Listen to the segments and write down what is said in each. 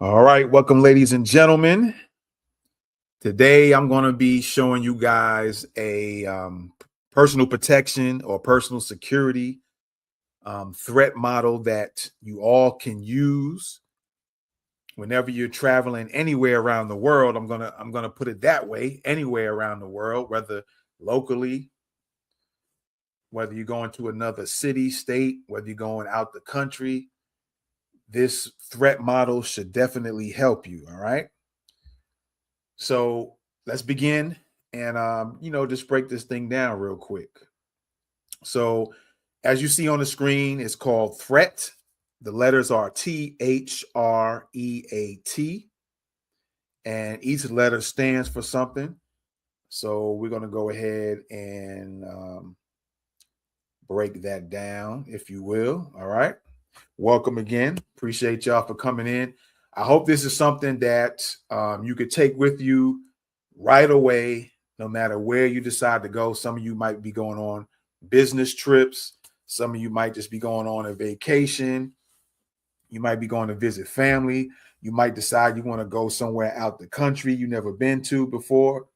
All right, welcome, ladies and gentlemen. Today, I'm going to be showing you guys a personal protection or personal security threat model that you all can use whenever you're traveling anywhere around the world. I'm gonna put it that way: anywhere around the world, whether locally, whether you're going to another city, state, whether you're going out the country. This threat model should definitely help you. All right. So let's begin and just break this thing down real quick. So as you see on the screen, it's called threat. The letters are T.H.R.E.A.T, and each letter stands for something. So we're going to go ahead and break that down, if you will. All right. Welcome again. Appreciate y'all for coming in. I hope this is something that you could take with you right away, no matter where you decide to go. Some of you might be going on business trips. Some of you might just be going on a vacation. You might be going to visit family. You might decide you want to go somewhere out the country you've never been to before.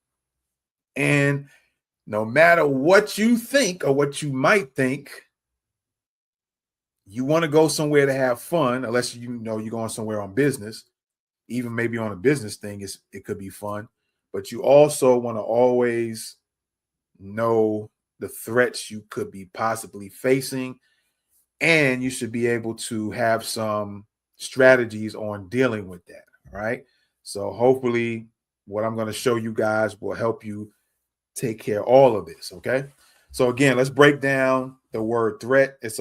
And no matter what you think or what you might think, you want to go somewhere to have fun, unless you know you're going somewhere on business. Even maybe on a business thing, it could be fun. But you also want to always know the threats you could be possibly facing, and you should be able to have some strategies on dealing with that. All right. So hopefully what I'm going to show you guys will help you take care of all of this. Okay. So again, let's break down the word threat. It's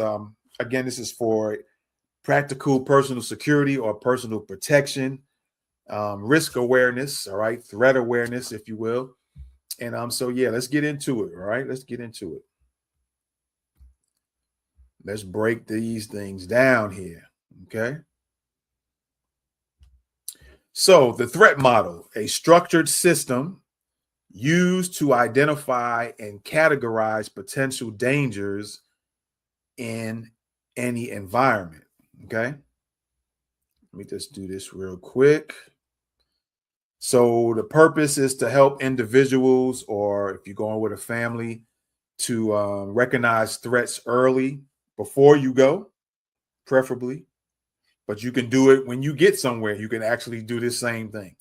again, this is for practical personal security or personal protection, risk awareness, all right, threat awareness, if you will. And so yeah, let's get into it. All right, let's get into it. Let's break these things down here. Okay. So the threat model, a structured system used to identify and categorize potential dangers in any environment. Okay. Let me just do this real quick. So the purpose is to help individuals, or if you're going with a family, to recognize threats early before you go, preferably. But you can do it when you get somewhere. You can actually do this same thing.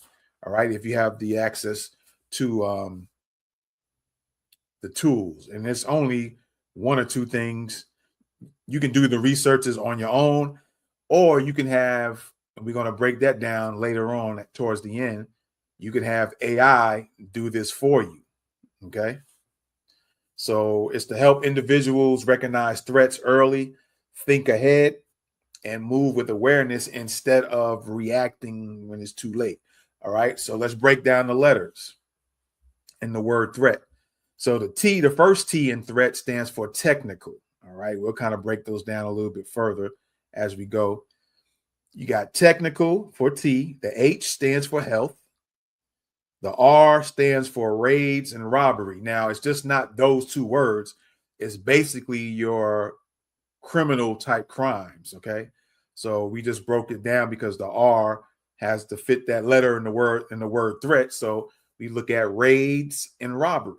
All right. If you have the access to the tools, and it's only one or two things. You can do the researches on your own, or you can have, and we're going to break that down later on towards the end. You can have AI do this for you. Okay. So it's to help individuals recognize threats early, think ahead, and move with awareness instead of reacting when it's too late. All right. So let's break down the letters in the word threat. So the first T in threat stands for technical. All right. We'll kind of break those down a little bit further as we go. You got technical for T. The H stands for health. The R stands for raids and robbery. Now, it's just not those two words. It's basically your criminal type crimes. Okay. So we just broke it down because the R has to fit that letter in the word threat. So we look at raids and robbery,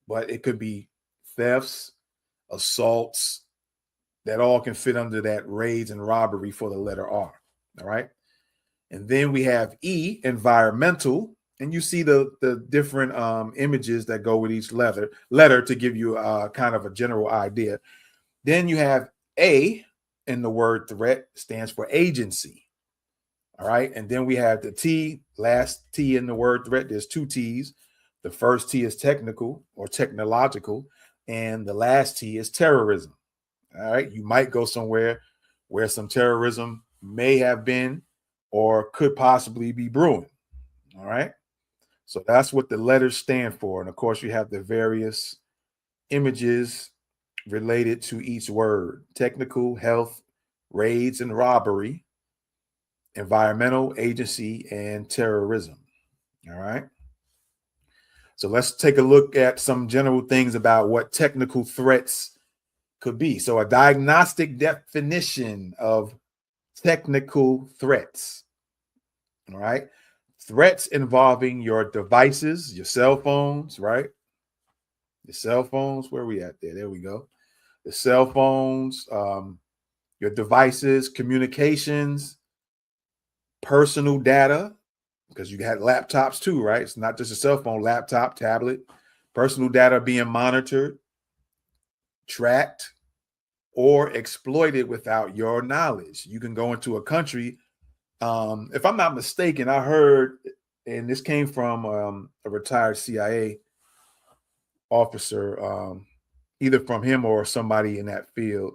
but it could be thefts, assaults, that all can fit under that raids and robbery for the letter R. All right. And then we have E, environmental. And you see the different images that go with each letter to give you kind of a general idea. Then you have A in the word threat, stands for agency. All right. And then we have the T, last T in the word threat. There's two T's. The first T is technical or technological, and the last T is terrorism. All right. You might go somewhere where some terrorism may have been or could possibly be brewing. All right. So that's what the letters stand for. And of course, you have the various images related to each word: technical, health, raids and robbery, environmental, agency, and terrorism. All right. So let's take a look at some general things about what technical threats could be. So a diagnostic definition of technical threats. All right. Threats involving your devices, your cell phones, right? Your cell phones, where are we at there? There we go. The cell phones, your devices, communications, personal data, because you had laptops too, right? It's not just a cell phone, laptop, tablet, personal data being monitored, tracked, or exploited without your knowledge. You can go into a country. If I'm not mistaken, I heard, and this came from a retired CIA officer, either from him or somebody in that field,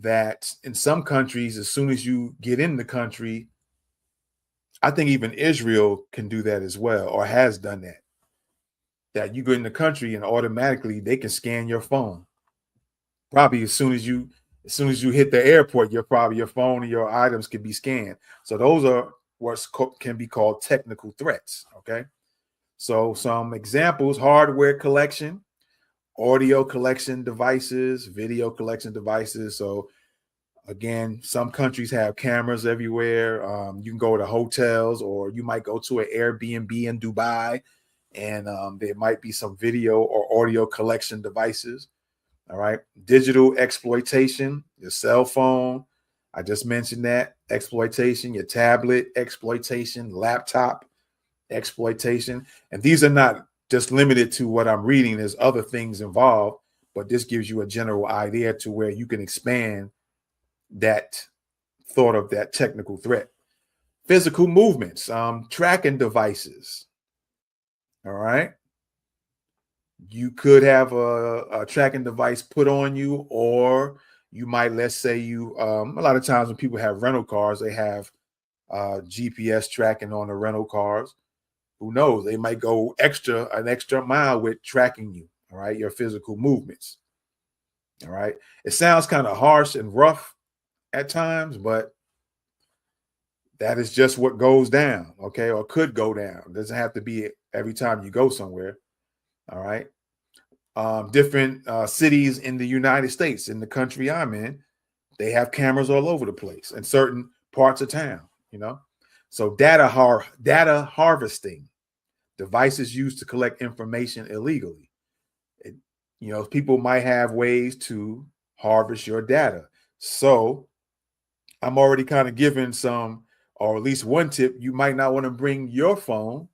that in some countries, as soon as you get in the country, I think even Israel can do that as well, or has done that. That you go in the country and automatically they can scan your phone. Probably as soon as you hit the airport, your phone and your items can be scanned. So those are what can be called technical threats. Okay. So some examples: hardware collection, audio collection devices, video collection devices. So again, some countries have cameras everywhere. You can go to hotels, or you might go to an Airbnb in Dubai, and there might be some video or audio collection devices. All right. Digital exploitation, your cell phone. I just mentioned that exploitation, your tablet exploitation, laptop exploitation. And these are not just limited to what I'm reading. There's other things involved, but this gives you a general idea to where you can expand that thought of that technical threat. Physical movements, tracking devices. All right. You could have a tracking device put on you, or you might, let's say a lot of times when people have rental cars, they have GPS tracking on the rental cars. Who knows? They might go an extra mile with tracking you. All right. Your physical movements. All right. It sounds kind of harsh and rough at times, but that is just what goes down. Okay. Or could go down. It doesn't have to be every time you go somewhere. All right. Different cities in the United States, in the country I'm in, they have cameras all over the place in certain parts of town, So data harvesting, devices used to collect information illegally. People might have ways to harvest your data. So I'm already kind of giving some, or at least one tip. You might not want to bring your phone.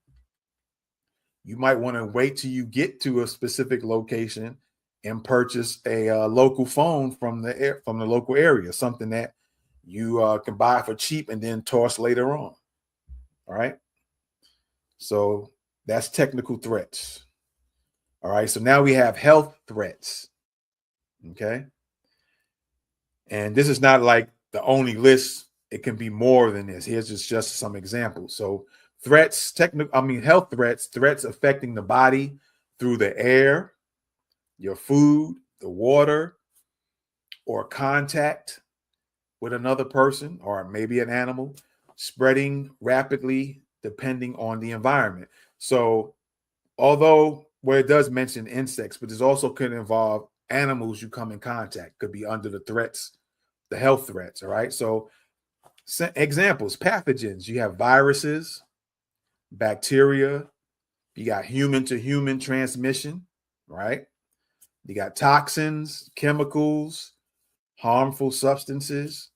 You might want to wait till you get to a specific location and purchase a local phone from the local area, something that you can buy for cheap and then toss later on. All right. So that's technical threats. All right. So now we have health threats. Okay. And this is not like the only list. It can be more than this. Here's just some examples. So health threats affecting the body through the air, your food, the water, or contact with another person or maybe an animal, spreading rapidly depending on the environment. So although where it does mention insects, but this also could involve animals you come in contact, could be under the threats, the health threats. All right. So examples: pathogens. You have viruses, bacteria. You got human to human transmission, right? You got toxins, chemicals, harmful substances,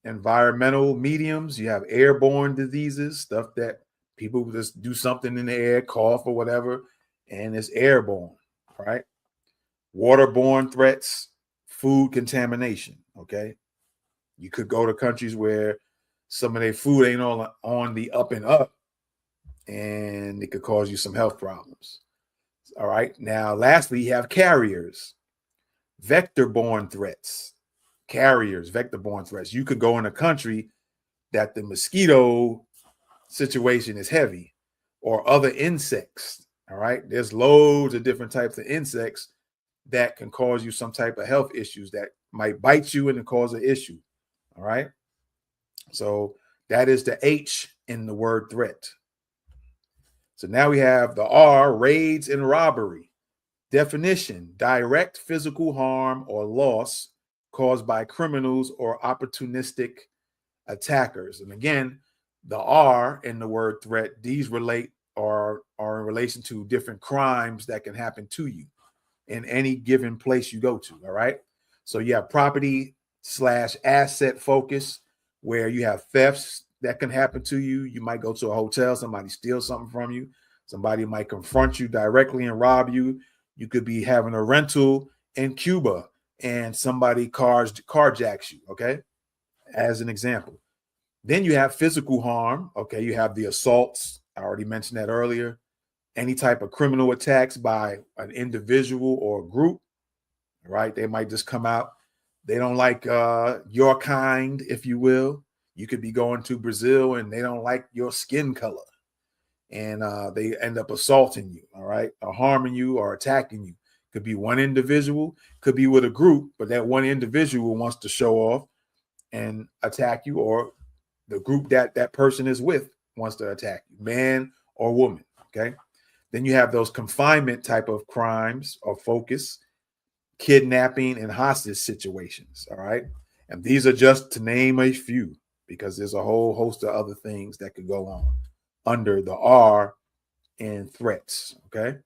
environmental mediums. You have airborne diseases, stuff that people just do something in the air, cough or whatever, and it's airborne, right? Waterborne threats, food contamination, okay? You could go to countries where some of their food ain't on the up and up, and it could cause you some health problems. All right. Now, lastly, you have carriers, vector-borne threats. Carriers, vector-borne threats. You could go in a country that the mosquito situation is heavy, or other insects. All right. There's loads of different types of insects that can cause you some type of health issues that might bite you and cause an issue. All right. So that is the H in the word threat. So now we have the R, raids and robbery. Definition: direct physical harm or loss caused by criminals or opportunistic attackers. And again, The R in the word threat, these relate or are in relation to different crimes that can happen to you in any given place you go to. All right. So you have property / asset focus, where you have thefts that can happen to you. You might go to a hotel, somebody steals something from you. Somebody might confront you directly and rob you. You could be having a rental in Cuba and somebody carjacks you. Okay. As an example. Then you have physical harm. Okay. You have the assaults. I already mentioned that earlier. Any type of criminal attacks by an individual or a group, right? They might just come out. They don't like your kind, if you will. You could be going to Brazil and they don't like your skin color. And they end up assaulting you, all right? Or harming you or attacking you. Could be one individual, could be with a group, but that one individual wants to show off and attack you, or the group that that person is with wants to attack you, man or woman, okay? Then you have those confinement type of crimes or focus, kidnapping and hostage situations. All right. And these are just to name a few, because there's a whole host of other things that could go on under the R in threats. Okay.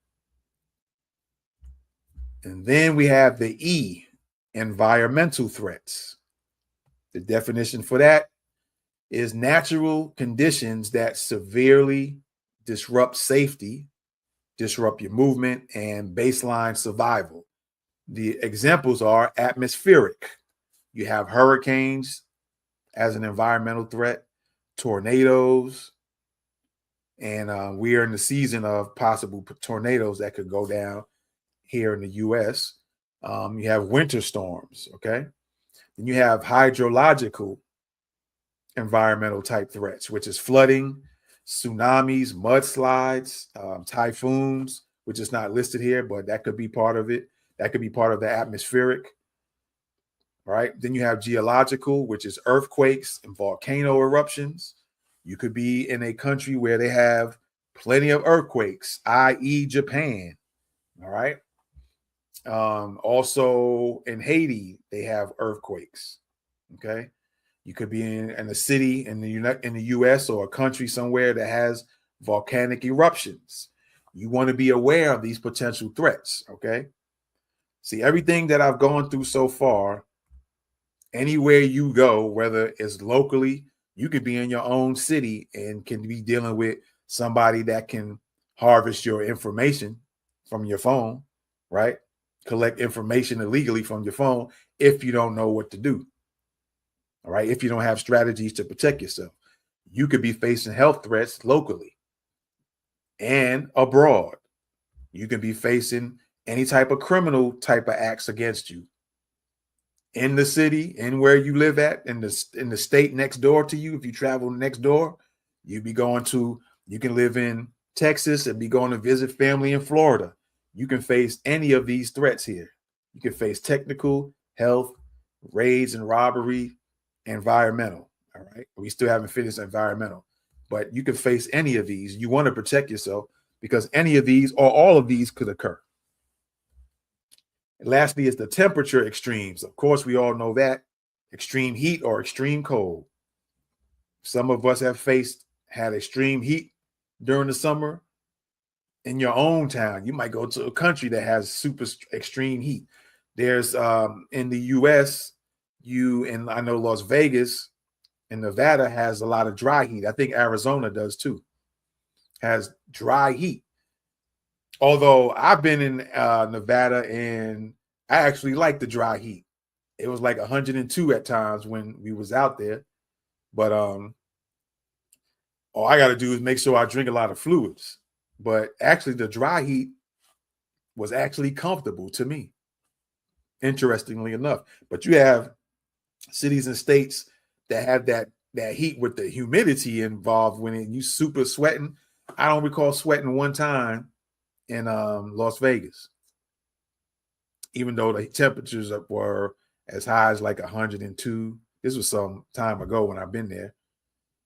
And then we have the E, environmental threats. The definition for that is natural conditions that severely disrupt safety, disrupt your movement, and baseline survival. The examples are atmospheric. You have hurricanes as an environmental threat, tornadoes, and we are in the season of possible tornadoes that could go down here in the U.S. You have winter storms, okay? Then you have hydrological environmental type threats, which is flooding, tsunamis, mudslides, typhoons, which is not listed here, but that could be part of it. That could be part of the atmospheric, right? Then you have geological, which is earthquakes and volcano eruptions. You could be in a country where they have plenty of earthquakes, i.e. Japan, all right? Also in Haiti, they have earthquakes, okay? You could be in a city in the U.S. or a country somewhere that has volcanic eruptions. You want to be aware of these potential threats, okay? See, everything that I've gone through so far, anywhere you go, whether it's locally, you could be in your own city and can be dealing with somebody that can harvest your information from your phone, right? Collect information illegally from your phone if you don't know what to do. All right. If you don't have strategies to protect yourself, you could be facing health threats locally and abroad. You can be facing any type of criminal type of acts against you in the city and where you live at, in the state next door to you. If you travel next door, you can live in Texas and be going to visit family in Florida. You can face any of these threats here. You can face technical, health, raids and robbery, environmental. All right. We still haven't finished environmental, but you can face any of these. You want to protect yourself because any of these or all of these could occur. And lastly, is the temperature extremes. Of course, we all know that extreme heat or extreme cold. Some of us have had extreme heat during the summer in your own town. You might go to a country that has super extreme heat. There's in the US, and I know Las Vegas and Nevada has a lot of dry heat. I think Arizona does too, has dry heat. Although I've been in Nevada and I actually like the dry heat. It was like 102 at times when we was out there. But all I got to do is make sure I drink a lot of fluids. But actually the dry heat was actually comfortable to me, interestingly enough. But you have cities and states that have that heat with the humidity involved when you super sweating. I don't recall sweating one time in Las Vegas, even though the temperatures were as high as like 102. This was some time ago when I've been there.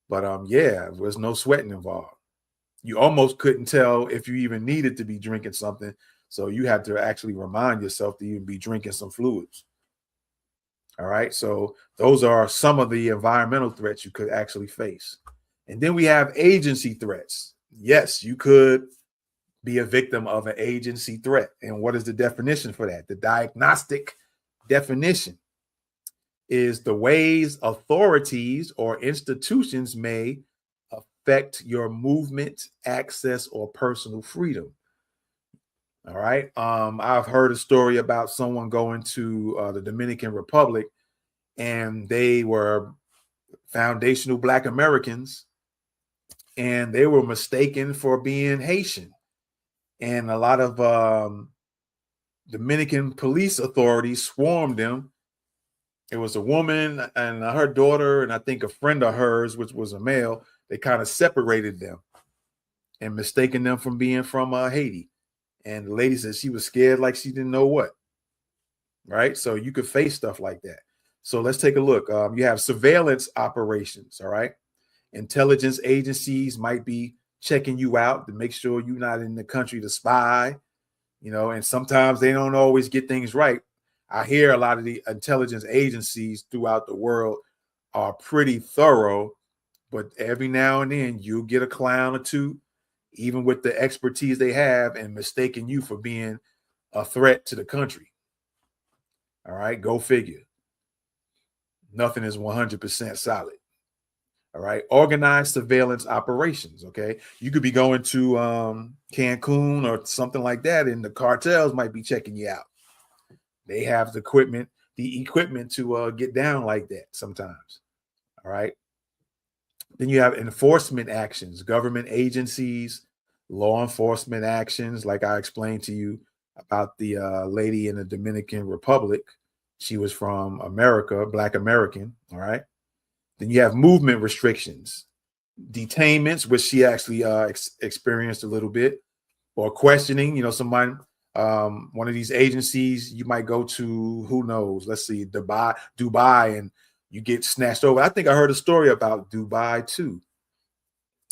But yeah, there was no sweating involved. You almost couldn't tell if you even needed to be drinking something. So you had to actually remind yourself to even be drinking some fluids. All right. So those are some of the environmental threats you could actually face. And then we have agency threats. Yes, you could be a victim of an agency threat. And what is the definition for that? The diagnostic definition is the ways authorities or institutions may affect your movement, access, or personal freedom. All right. I've heard a story about someone going to the Dominican Republic, and they were foundational Black Americans, and they were mistaken for being Haitian. And a lot of Dominican police authorities swarmed them. It was a woman and her daughter, and I think a friend of hers, which was a male. They kind of separated them and mistaken them from being from Haiti. And the lady said she was scared like she didn't know what. Right? So you could face stuff like that. So let's take a look. You have surveillance operations. All right. Intelligence agencies might be checking you out to make sure you're not in the country to spy, and sometimes they don't always get things right. I hear a lot of the intelligence agencies throughout the world are pretty thorough, but every now and then you'll get a clown or two, even with the expertise they have, and mistaking you for being a threat to the country. All right, go figure. Nothing is 100% solid. All right, organized surveillance operations. Okay, you could be going to Cancun or something like that, and the cartels might be checking you out. They have the equipment to get down like that sometimes. All right. Then you have enforcement actions, government agencies, law enforcement actions, like I explained to you about the lady in the Dominican Republic. She was from America, Black American. All right. Then you have movement restrictions, detainments, which she actually experienced a little bit, or questioning. Someone, one of these agencies, you might go to, who knows? Let's see, Dubai, and you get snatched over. I think I heard a story about Dubai too,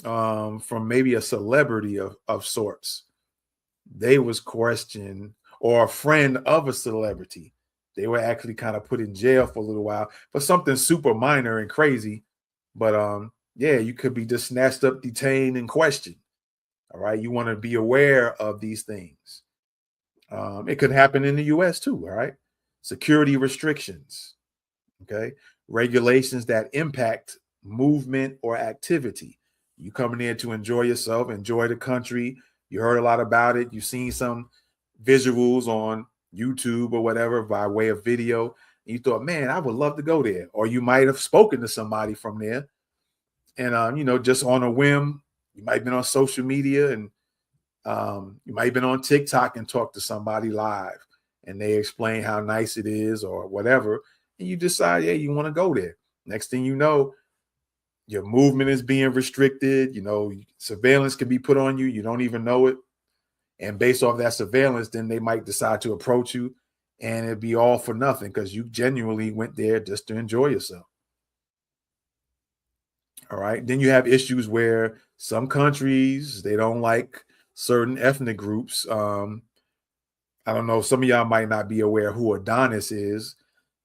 from maybe a celebrity of sorts. They was questioned, or a friend of a celebrity. They were actually kind of put in jail for a little while for something super minor and crazy. But yeah, you could be just snatched up, detained, and questioned. All right. You want to be aware of these things. It could happen in the US too. All right. Security restrictions. Okay. Regulations that impact movement or activity. You coming in to enjoy yourself, enjoy the country. You heard a lot about it. You've seen some visuals on YouTube or whatever by way of video. And you thought, man, I would love to go there. Or you might have spoken to somebody from there. And, just on a whim, you might have been on social media, and you might have been on TikTok and talked to somebody live, and they explain how nice it is or whatever. And you decide, yeah, you want to go there. Next thing you know, your movement is being restricted. Surveillance can be put on you. You don't even know it. And based off that surveillance, then they might decide to approach you, and it'd be all for nothing because you genuinely went there just to enjoy yourself. All right. Then you have issues where some countries, they don't like certain ethnic groups. I don't know. Some of y'all might not be aware who Adonis is.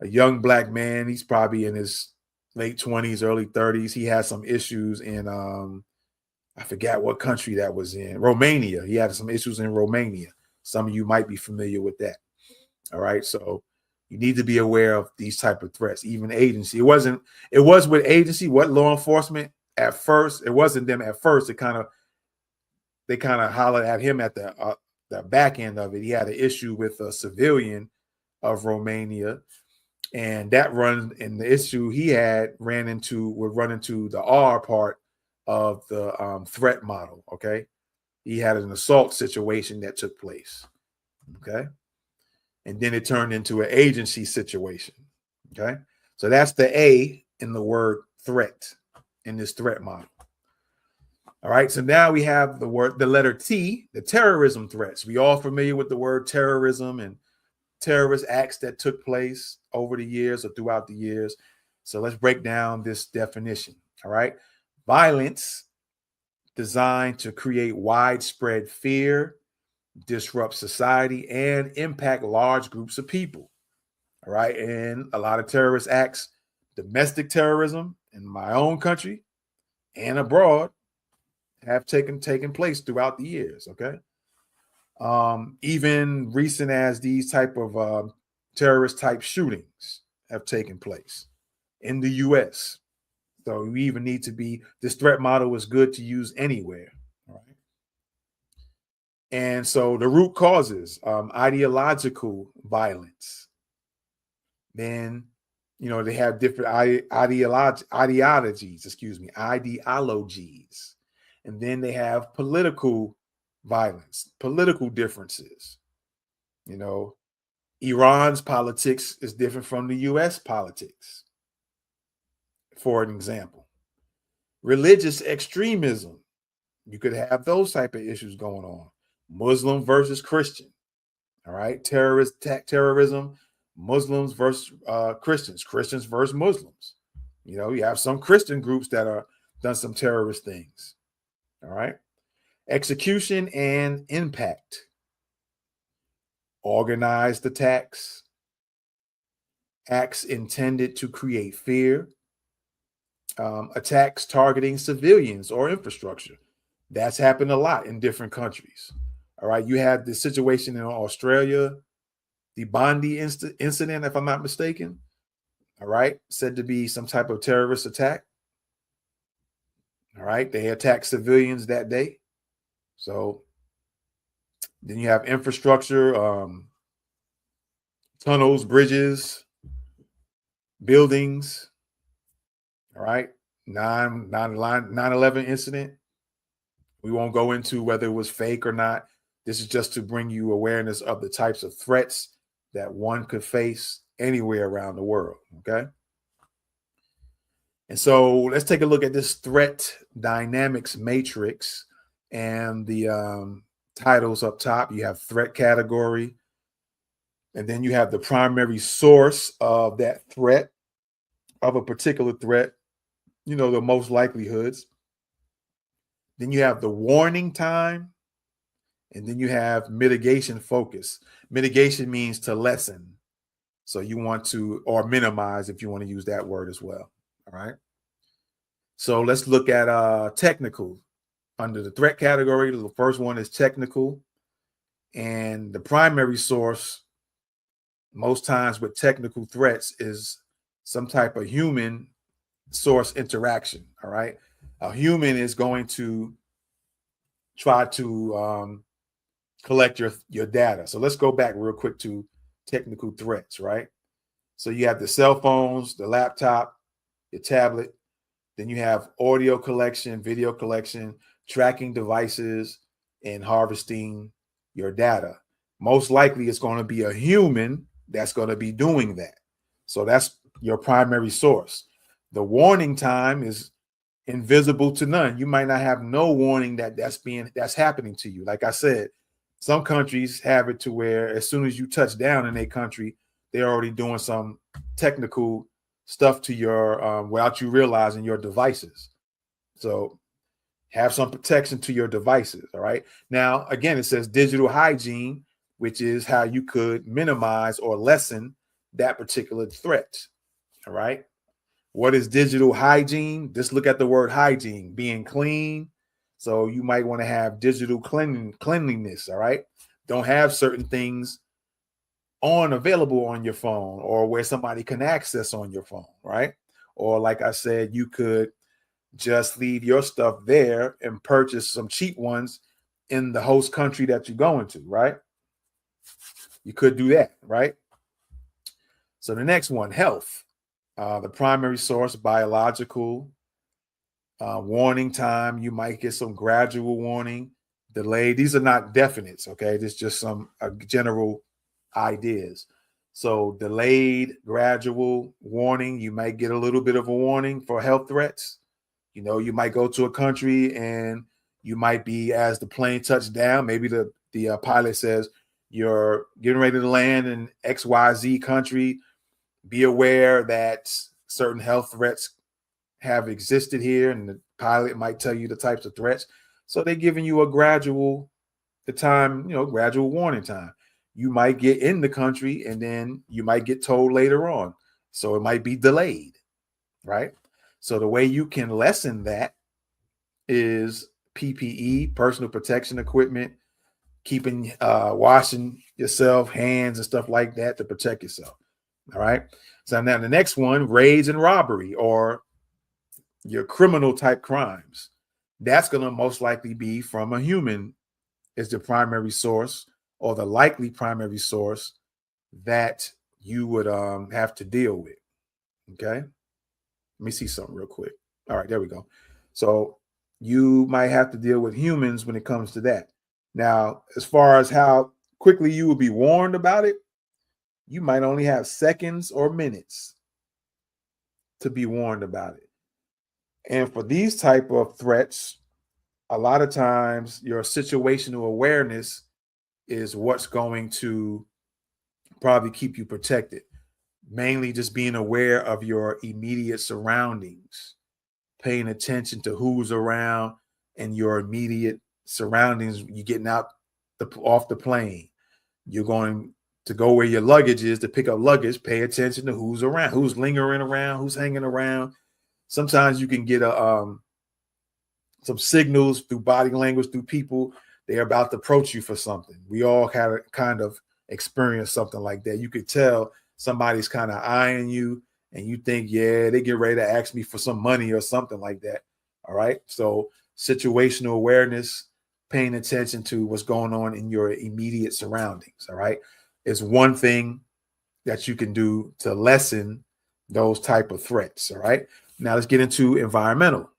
A young Black man. He's probably in his late 20s, early 30s. He had some issues in I forgot what country that was in. Romania. He had some issues in Romania. Some of you might be familiar with that. All right. So you need to be aware of these type of threats, even agency. It was with agency, what law enforcement at first. It wasn't them at first. They kind of hollered at him at the back end of it. He had an issue with a civilian of Romania, and the issue he had would run into the R part of the threat model. Okay. He had an assault situation that took place. Okay. And then it turned into an agency situation. Okay. So that's the A in the word threat in this threat model. All right. So now we have the letter T, the terrorism threats. We all familiar with the word terrorism and terrorist acts that took place over the years or throughout the years. So let's break down this definition. All right. Violence designed to create widespread fear, disrupt society, and impact large groups of people. All right. And a lot of terrorist acts, domestic terrorism in my own country and abroad have taken place throughout the years. Okay. Even recent as these type of terrorist type shootings have taken place in the US. So we even need to be, this threat model is good to use anywhere. All right. And so the root causes, ideological violence. Then, they have different ideologies, ideologies. And then they have political violence, political differences. Iran's politics is different from the US politics, for an example. Religious extremism, you could have those type of issues going on. Muslim versus Christian. All right. Terrorism, Muslims versus Christians, Christians versus Muslims. You have some Christian groups that are done some terrorist things. All right. Execution and impact. Organized attacks, acts intended to create fear, attacks targeting civilians or infrastructure. That's happened a lot in different countries. All right. You had the situation in Australia, the Bondi incident, if I'm not mistaken. All right. Said to be some type of terrorist attack. All right. They attacked civilians that day. So then you have infrastructure, tunnels, bridges, buildings. All right. 9/11 incident. We won't go into whether it was fake or not. This is just to bring you awareness of the types of threats that one could face anywhere around the world. Okay. And so let's take a look at this threat dynamics matrix and the titles up top. You have threat category, and then you have the primary source of that threat, of a particular threat, the most likelihoods. Then you have the warning time, and then you have mitigation focus. Mitigation means to lessen. So you want to, or minimize if you want to use that word as well. All right. So let's look at technical. Under the threat category, the first one is technical. And the primary source, most times with technical threats, is some type of human source interaction. All right. A human is going to try to collect your data. So let's go back real quick to technical threats, right? So you have the cell phones, the laptop, your tablet. Then you have audio collection, video collection, tracking devices, and harvesting your data. Most likely it's going to be a human that's going to be doing that. So that's your primary source. The warning time is invisible to none. You might not have no warning that's happening to you. Like I said, some countries have it to where as soon as you touch down in a country, they're already doing some technical stuff to your without you realizing your devices. So have some protection to your devices. All right. Now, again, it says digital hygiene, which is how you could minimize or lessen that particular threat. All right. What is digital hygiene? Just look at the word hygiene, being clean. So you might want to have digital cleanliness. All right. Don't have certain things available on your phone or where somebody can access on your phone. Right. Or like I said, you could just leave your stuff there and purchase some cheap ones in the host country that you're going to. Right. You could do that. Right. So the next one, health. The primary source, biological. Warning time, you might get some gradual warning, delay. These are not definites, okay? This is just some general ideas. So delayed, gradual warning, you might get a little bit of a warning for health threats. You might go to a country and you might be, as the plane touched down, maybe the pilot says, you're getting ready to land in XYZ country. Be aware that certain health threats have existed here, and the pilot might tell you the types of threats. So they're giving you a gradual warning time. You might get in the country and then you might get told later on. So it might be delayed, right? So the way you can lessen that is PPE, personal protection equipment, keeping washing yourself, hands and stuff like that to protect yourself. All right. So now the next one, raids and robbery, or your criminal type crimes. That's going to most likely be from a human is the primary source, or the likely primary source that you would have to deal with. Okay. Let me see something real quick. All right, there we go. So you might have to deal with humans when it comes to that. Now, as far as how quickly you will be warned about it, you might only have seconds or minutes to be warned about it. And for these type of threats, a lot of times your situational awareness is what's going to probably keep you protected. Mainly just being aware of your immediate surroundings, paying attention to who's around and your immediate surroundings. You're getting out off the plane. You're going to go where your luggage is to pick up luggage. Pay attention to who's around, who's lingering around, who's hanging around. Sometimes you can get some signals through body language, through people. They're about to approach you for something. We all kind of experience something like that. You could tell somebody's kind of eyeing you and you think, yeah, they get ready to ask me for some money or something like that. All right. So situational awareness, paying attention to what's going on in your immediate surroundings. All right. Is one thing that you can do to lessen those type of threats. All right. Now let's get into environmental.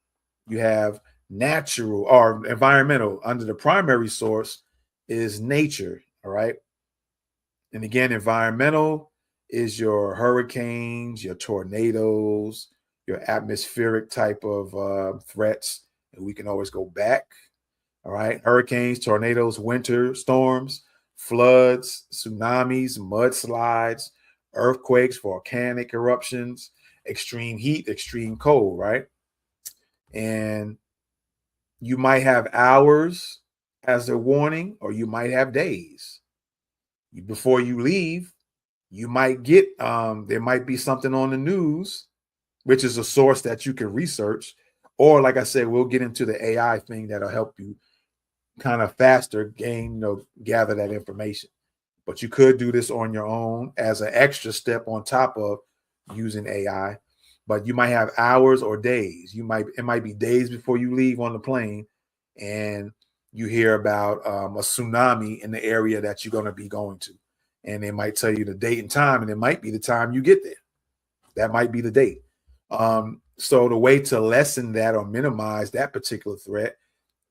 You have natural or environmental. Under the primary source is nature. All right. And again, environmental is your hurricanes, your tornadoes, your atmospheric type of threats. And we can always go back. All right. Hurricanes, tornadoes, winter storms, floods, tsunamis, mudslides, earthquakes, volcanic eruptions, extreme heat, extreme cold. Right. And you might have hours as a warning, or you might have days. Before you leave, you might get there might be something on the news, which is a source that you can research, or like I said, we'll get into the AI thing that'll help you kind of faster gather that information. But you could do this on your own as an extra step on top of using AI. But you might have hours or days. It might be days before you leave on the plane, and you hear about a tsunami in the area that you're going to be going to. And they might tell you the date and time, and it might be the time you get there. That might be the date. So the way to lessen that or minimize that particular threat,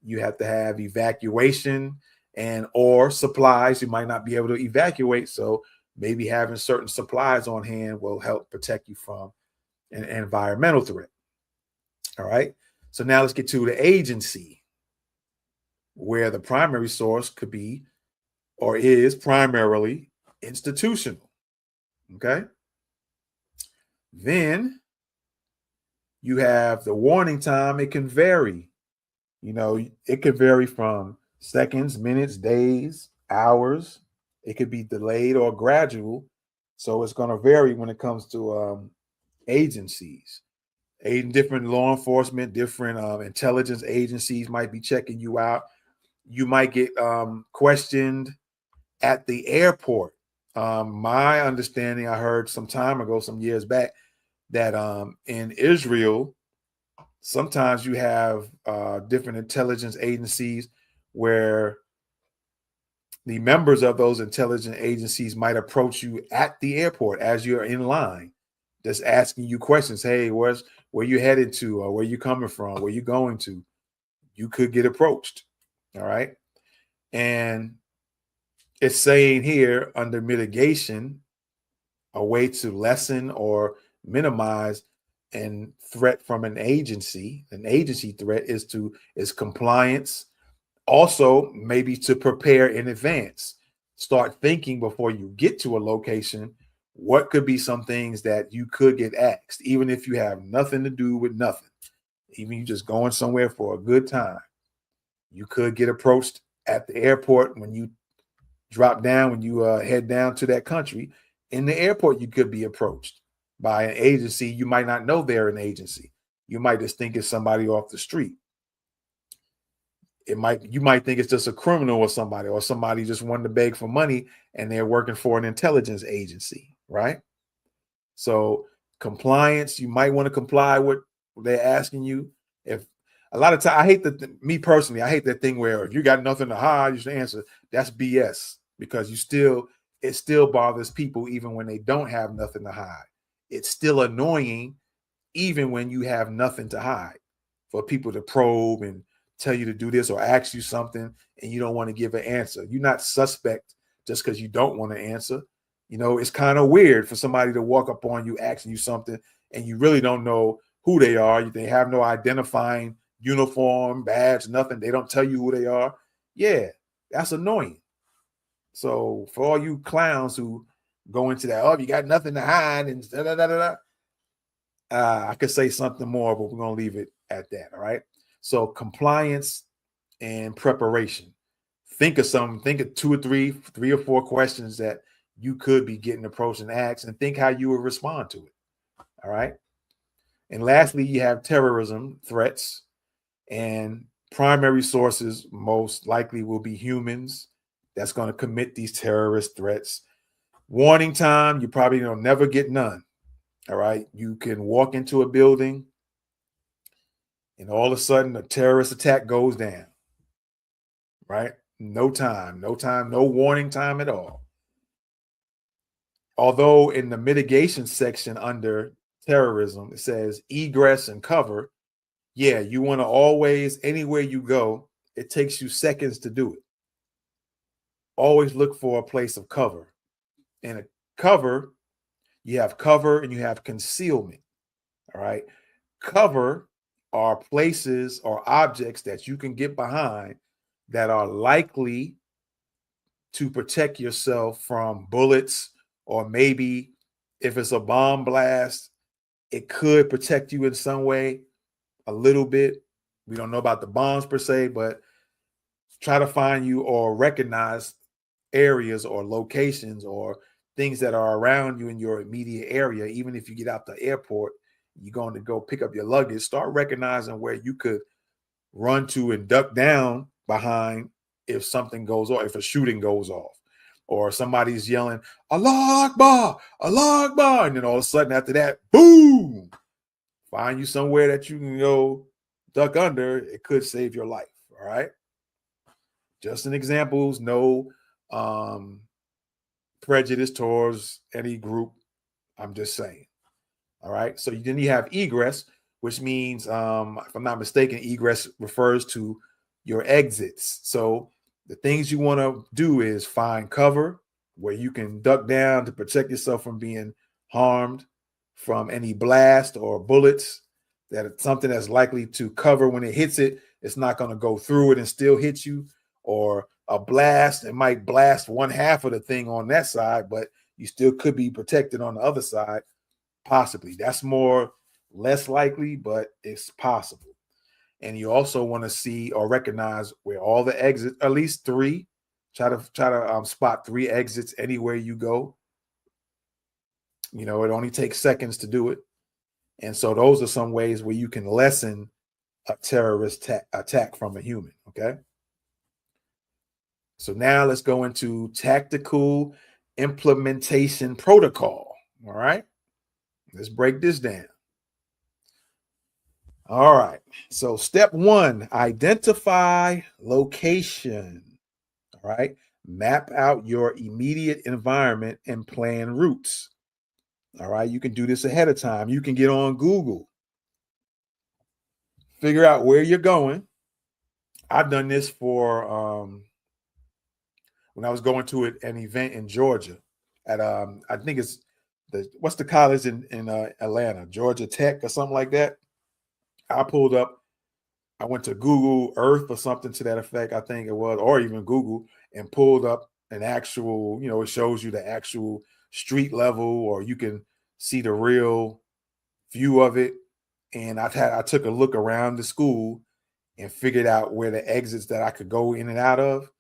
you have to have evacuation and or supplies. You might not be able to evacuate, so maybe having certain supplies on hand will help protect you from an environmental threat. All right. So now let's get to the agency, where the primary source could be or is primarily institutional. Okay. Then you have the warning time. It can vary. It could vary from seconds, minutes, days, hours. It could be delayed or gradual. So it's going to vary when it comes to agencies. Different law enforcement, different intelligence agencies might be checking you out. You might get questioned at the airport. My understanding, I heard some time ago, some years back, that in Israel, sometimes you have different intelligence agencies where the members of those intelligence agencies might approach you at the airport as you're in line, just asking you questions. Hey, where you headed to, or where you coming from, where you going to? You could get approached. All right. And it's saying here under mitigation, a way to lessen or minimize and threat from an agency threat is compliance. Also, maybe to prepare in advance, start thinking before you get to a location, what could be some things that you could get asked, even if you have nothing to do with nothing, even you just going somewhere for a good time. You could get approached at the airport when you drop down, when you head down to that country. In the airport, you could be approached by an agency. You might not know they're an agency. You might just think it's somebody off the street. You might think it's just a criminal or somebody just wanted to beg for money and they're working for an intelligence agency, right? So compliance, you might want to comply with what they're asking you. If a lot of time, I hate me personally, I hate that thing where if you got nothing to hide, you should answer. That's BS because it still bothers people even when they don't have nothing to hide. It's still annoying even when you have nothing to hide for people to probe and tell you to do this or ask you something and you don't want to give an answer. You're not suspect just because you don't want to answer. It's kind of weird for somebody to walk up on you asking you something and you really don't know who they are. They have no identifying uniform, badge, nothing. They don't tell you who they are. Yeah, that's annoying. So for all you clowns who go into that, oh, you got nothing to hide and da da da da. I could say something more, but we're gonna leave it at that. All right. So compliance and preparation. Think of two or three or four questions that you could be getting approached and asked, and think how you would respond to it. All right. And lastly, you have terrorism threats, and primary sources most likely will be humans that's going to commit these terrorist threats. Warning time, you probably don't never get none. All right. You can walk into a building and all of a sudden a terrorist attack goes down. Right. No time, no warning time at all. Although in the mitigation section under terrorism, it says egress and cover. Yeah, you want to always, anywhere you go, it takes you seconds to do it. Always look for a place of cover. And a cover, you have cover and you have concealment. All right. Cover are places or objects that you can get behind that are likely to protect yourself from bullets, or maybe if it's a bomb blast, it could protect you in some way a little bit. We don't know about the bombs per se, but try to find you or recognize areas or locations or things that are around you in your immediate area. Even if you get out the airport, you're going to go pick up your luggage, start recognizing where you could run to and duck down behind if something goes off, if a shooting goes off, or somebody's yelling, Allah Akbar, Allah Akbar. And then all of a sudden after that, boom, find you somewhere that you can go duck under. It could save your life. All right. Just an examples, no prejudice towards any group. I'm just saying. All right. So then you have egress, which means, if I'm not mistaken, egress refers to your exits. So the things you want to do is find cover where you can duck down to protect yourself from being harmed from any blast or bullets. That it's something that's likely to cover when it hits it. It's not going to go through it and still hit you. Or a blast, it might blast one half of the thing on that side, but you still could be protected on the other side. Possibly. That's less likely, but it's possible. And you also want to see or recognize where all the exits, at least three. Try to spot three exits anywhere you go. It only takes seconds to do it. And so those are some ways where you can lessen a terrorist attack from a human. Okay. So now let's go into tactical implementation protocol. All right. Let's break this down. All right. So step one, identify location. All right. Map out your immediate environment and plan routes. All right. You can do this ahead of time. You can get on Google, figure out where you're going. I've done this for when I was going to an event in Georgia at I think it's what's the college in Atlanta, Georgia Tech or something like that. I pulled up, I went to Google Earth or something to that effect, I think it was, or even Google, and pulled up an actual, it shows you the actual street level, or you can see the real view of it. And I took a look around the school and figured out where the exits that I could go in and out of.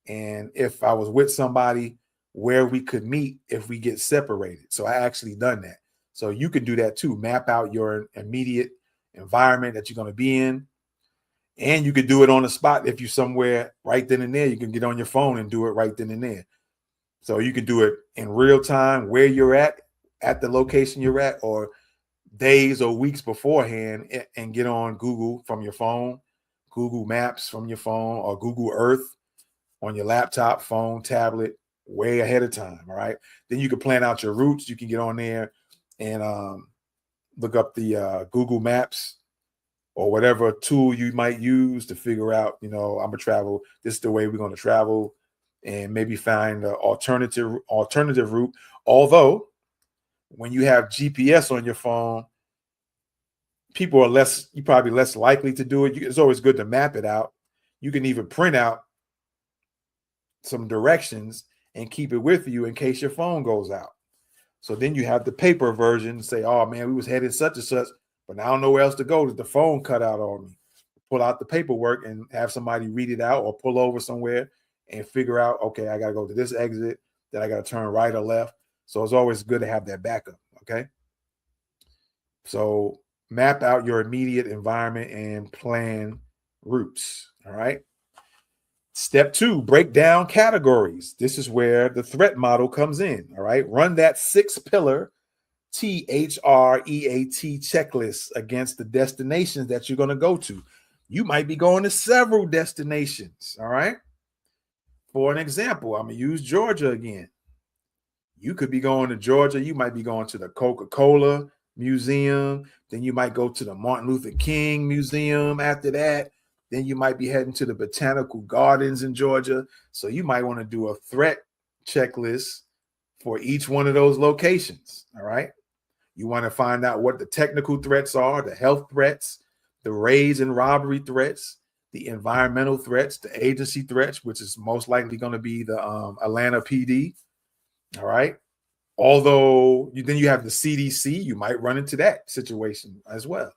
And if I was with somebody, where we could meet if we get separated. So I actually done that. So you can do that too. Map out your immediate environment that you're going to be in. And you could do it on the spot. If you're somewhere right then and there, you can get on your phone and do it right then and there. So you can do it in real time where you're at the location you're at, or days or weeks beforehand, and get on Google from your phone, Google Maps from your phone, or Google Earth on your laptop, phone, tablet, way ahead of time. All right. Then you can plan out your routes. You can get on there and look up the Google Maps or whatever tool you might use to figure out, I'm gonna travel. This is the way we're gonna travel, and maybe find an alternative route. Although, when you have GPS on your phone, people are you're probably less likely to do it. It's always good to map it out. You can even print out some directions and keep it with you in case your phone goes out. So then you have the paper version, say, oh man, we was headed such and such, but I don't know where else to go. The phone cut out on me. Pull out the paperwork and have somebody read it out, or pull over somewhere and figure out, okay, I got to go to this exit, then I got to turn right or left. So it's always good to have that backup. Okay. So map out your immediate environment and plan routes. All right. Step 2, break down categories. This is where the threat model comes in. All right. Run that 6-pillar T.H.R.E.A.T checklist against the destinations that you're going to go to. You might be going to several destinations. All right. For an example, I'm going to use Georgia again. You could be going to Georgia. You might be going to the Coca-Cola Museum. Then you might go to the Martin Luther King Museum after that. Then you might be heading to the Botanical Gardens in Georgia. So you might want to do a threat checklist for each one of those locations. All right. You want to find out what the technical threats are, the health threats, the raids and robbery threats, the environmental threats, the agency threats, which is most likely going to be the Atlanta PD. All right. Although then you have the CDC, you might run into that situation as well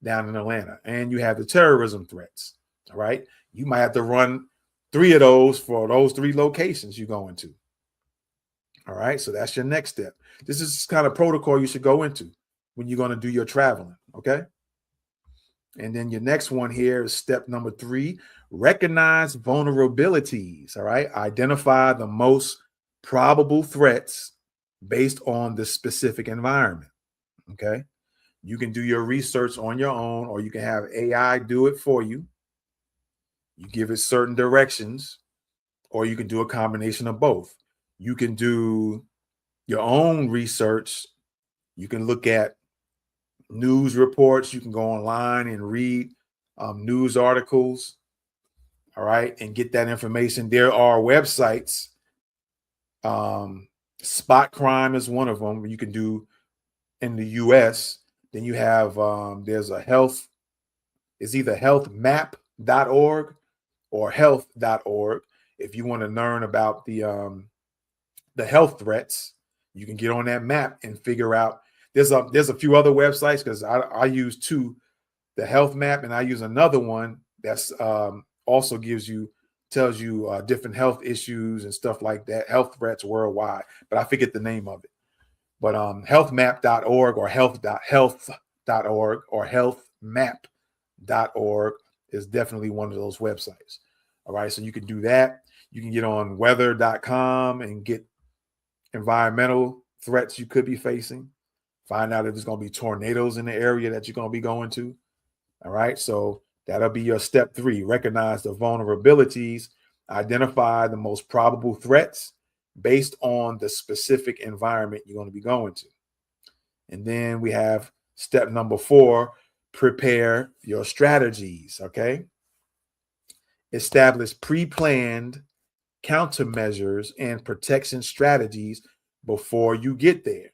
down in Atlanta. And you have the terrorism threats. All right. You might have to run 3 of those for those 3 locations you go into. All right. So that's your next step. This is kind of protocol you should go into when you're going to do your traveling. Okay. And then your next one here is step number 3, recognize vulnerabilities. All right. Identify the most probable threats based on the specific environment. Okay. You can do your research on your own, or you can have AI do it for you. You give it certain directions, or you can do a combination of both. You can do your own research. You can look at news reports. You can go online and read news articles. All right. And get that information. There are websites. Spot Crime is one of them. You can do in the US. Then you have there's it's either healthmap.org or health.org. If you want to learn about the health threats, you can get on that map and figure out. There's a few other websites, because I use 2, the health map, and I use another one that's also tells you different health issues and stuff like that, health threats worldwide, but I forget the name of it. But healthmap.org or health.org or healthmap.org is definitely one of those websites. All right. So you can do that. You can get on weather.com and get environmental threats you could be facing. Find out if there's going to be tornadoes in the area that you're going to be going to. All right. So that'll be your step 3. Recognize the vulnerabilities, identify the most probable threats based on the specific environment you're going to be going to. And then we have step number 4, prepare your strategies. Okay. Establish pre-planned countermeasures and protection strategies before you get there.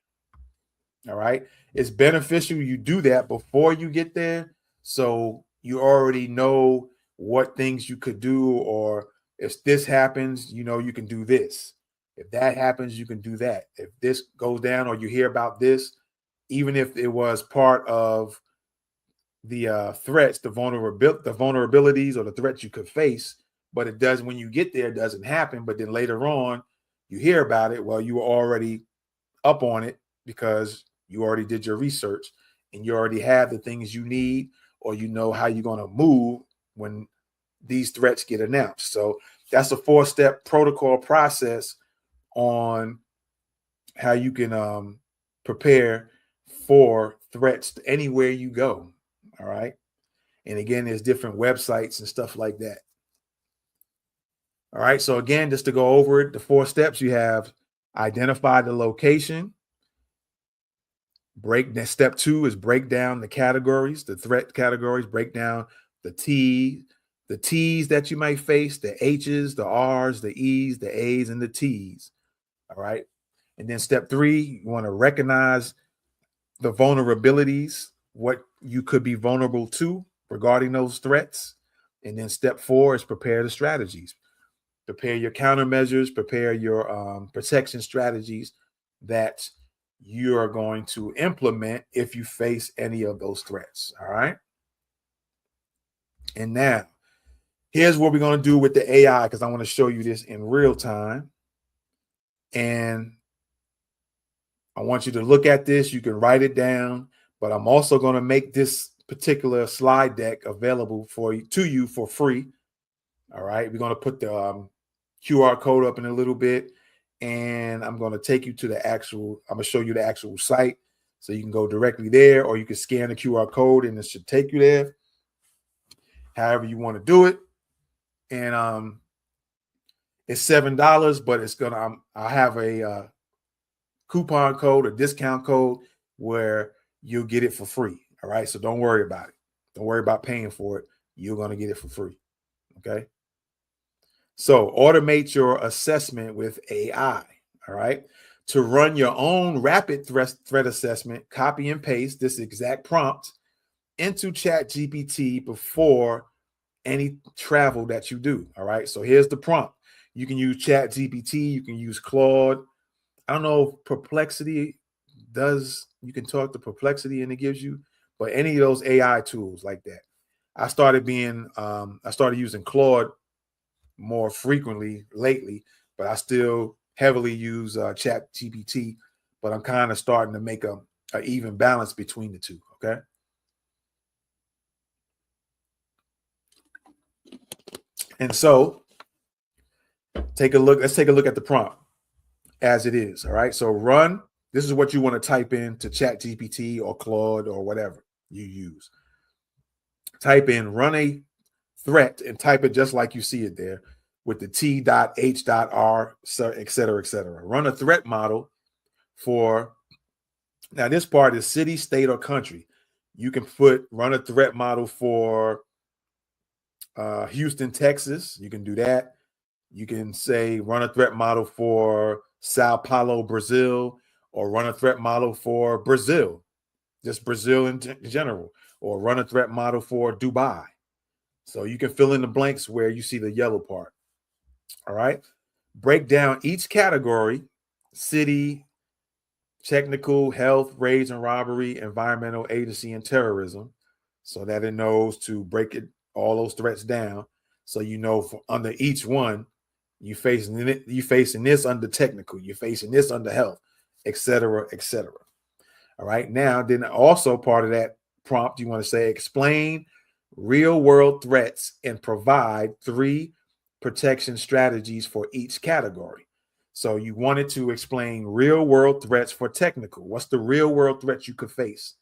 All right. It's beneficial you do that before you get there, so you already know what things you could do, or if this happens, you can do this. If that happens, you can do that. If this goes down, or you hear about this, even if it was part of the threats, the vulnerabilities or the threats you could face, but it does, when you get there, it doesn't happen. But then later on, you hear about it. Well, you were already up on it because you already did your research and you already have the things you need, or how you're going to move when these threats get announced. So that's a 4-step protocol process on how you can prepare for threats anywhere you go. All right. And again, there's different websites and stuff like that. All right. So again, just to go over it, the 4 steps, you have identify the location. Step 2 is break down the categories, the threat categories, break down the T's that you might face, the H's, the R's, the E's, the A's, and the T's. All right. And then step 3, you want to recognize the vulnerabilities, what you could be vulnerable to regarding those threats. And then step 4 is prepare the strategies. Prepare your countermeasures, prepare your protection strategies that you are going to implement if you face any of those threats. All right. And now, here's what we're going to do with the AI, because I want to show you this in real time. And I want you to look at this. You can write it down, but I'm also going to make this particular slide deck available to you for free. All right. We're going to put the QR code up in a little bit, and I'm going to take you to I'm going to show you the actual site so you can go directly there, or you can scan the QR code and it should take you there. However you want to do it. And it's $7, but I have a coupon code, a discount code where you'll get it for free. All right. So don't worry about it. Don't worry about paying for it. You're going to get it for free. Okay. So automate your assessment with AI. All right. To run your own rapid threat assessment, copy and paste this exact prompt into ChatGPT before any travel that you do. All right. So here's the prompt. You can use ChatGPT. You can use Claude. I don't know if Perplexity you can talk to Perplexity and it gives you, but any of those AI tools like that. I started using Claude more frequently lately, but I still heavily use ChatGPT, but I'm kind of starting to make a even balance between the two. Okay. And so let's take a look at the prompt as it is. All right. So this is what you want to type in to ChatGPT or Claude or whatever you use. Type in run a threat and type it just like you see it there with the T.H.R.E.A.T, et cetera, et cetera. Run a threat model now this part is city, state, or country. You can run a threat model for Houston, Texas. You can do that. You can say run a threat model for Sao Paulo, Brazil, or run a threat model for Brazil, just Brazil in general, or run a threat model for Dubai. So you can fill in the blanks where you see the yellow part. All right. Break down each category: city, technical, health, raids and robbery, environmental, agency, and terrorism, so that it knows to break all those threats down. So you know under each one, you facing this under technical, you're facing this under health, et cetera, et cetera. All right. Now, then also part of that prompt, you want to say explain real world threats and provide 3 protection strategies for each category. So you wanted to explain real world threats for technical. What's the real world threats you could face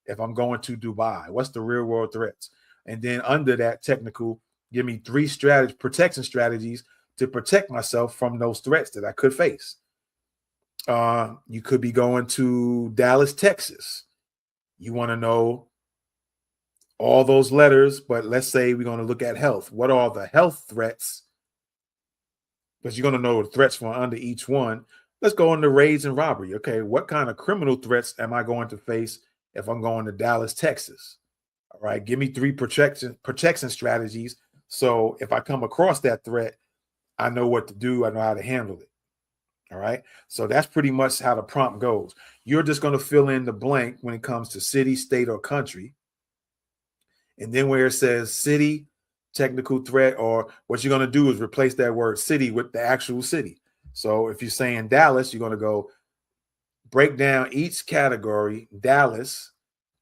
if I'm going to Dubai? What's the real world threats? And then under that technical, give me 3 protection strategies to protect myself from those threats that I could face. You could be going to Dallas, Texas. You want to know all those letters, but let's say we're going to look at health. What are the health threats? Because you're going to know the threats from under each one. Let's go into raids and robbery. Okay, what kind of criminal threats am I going to face if I'm going to Dallas, Texas? All right, give me 3 protection strategies. So if I come across that threat, I know what to do. I know how to handle it. All right. So that's pretty much how the prompt goes. You're just going to fill in the blank when it comes to city, state, or country. And then where it says city, technical threat, or what you're going to do is replace that word city with the actual city. So if you're saying Dallas, you're going to go break down each category: Dallas,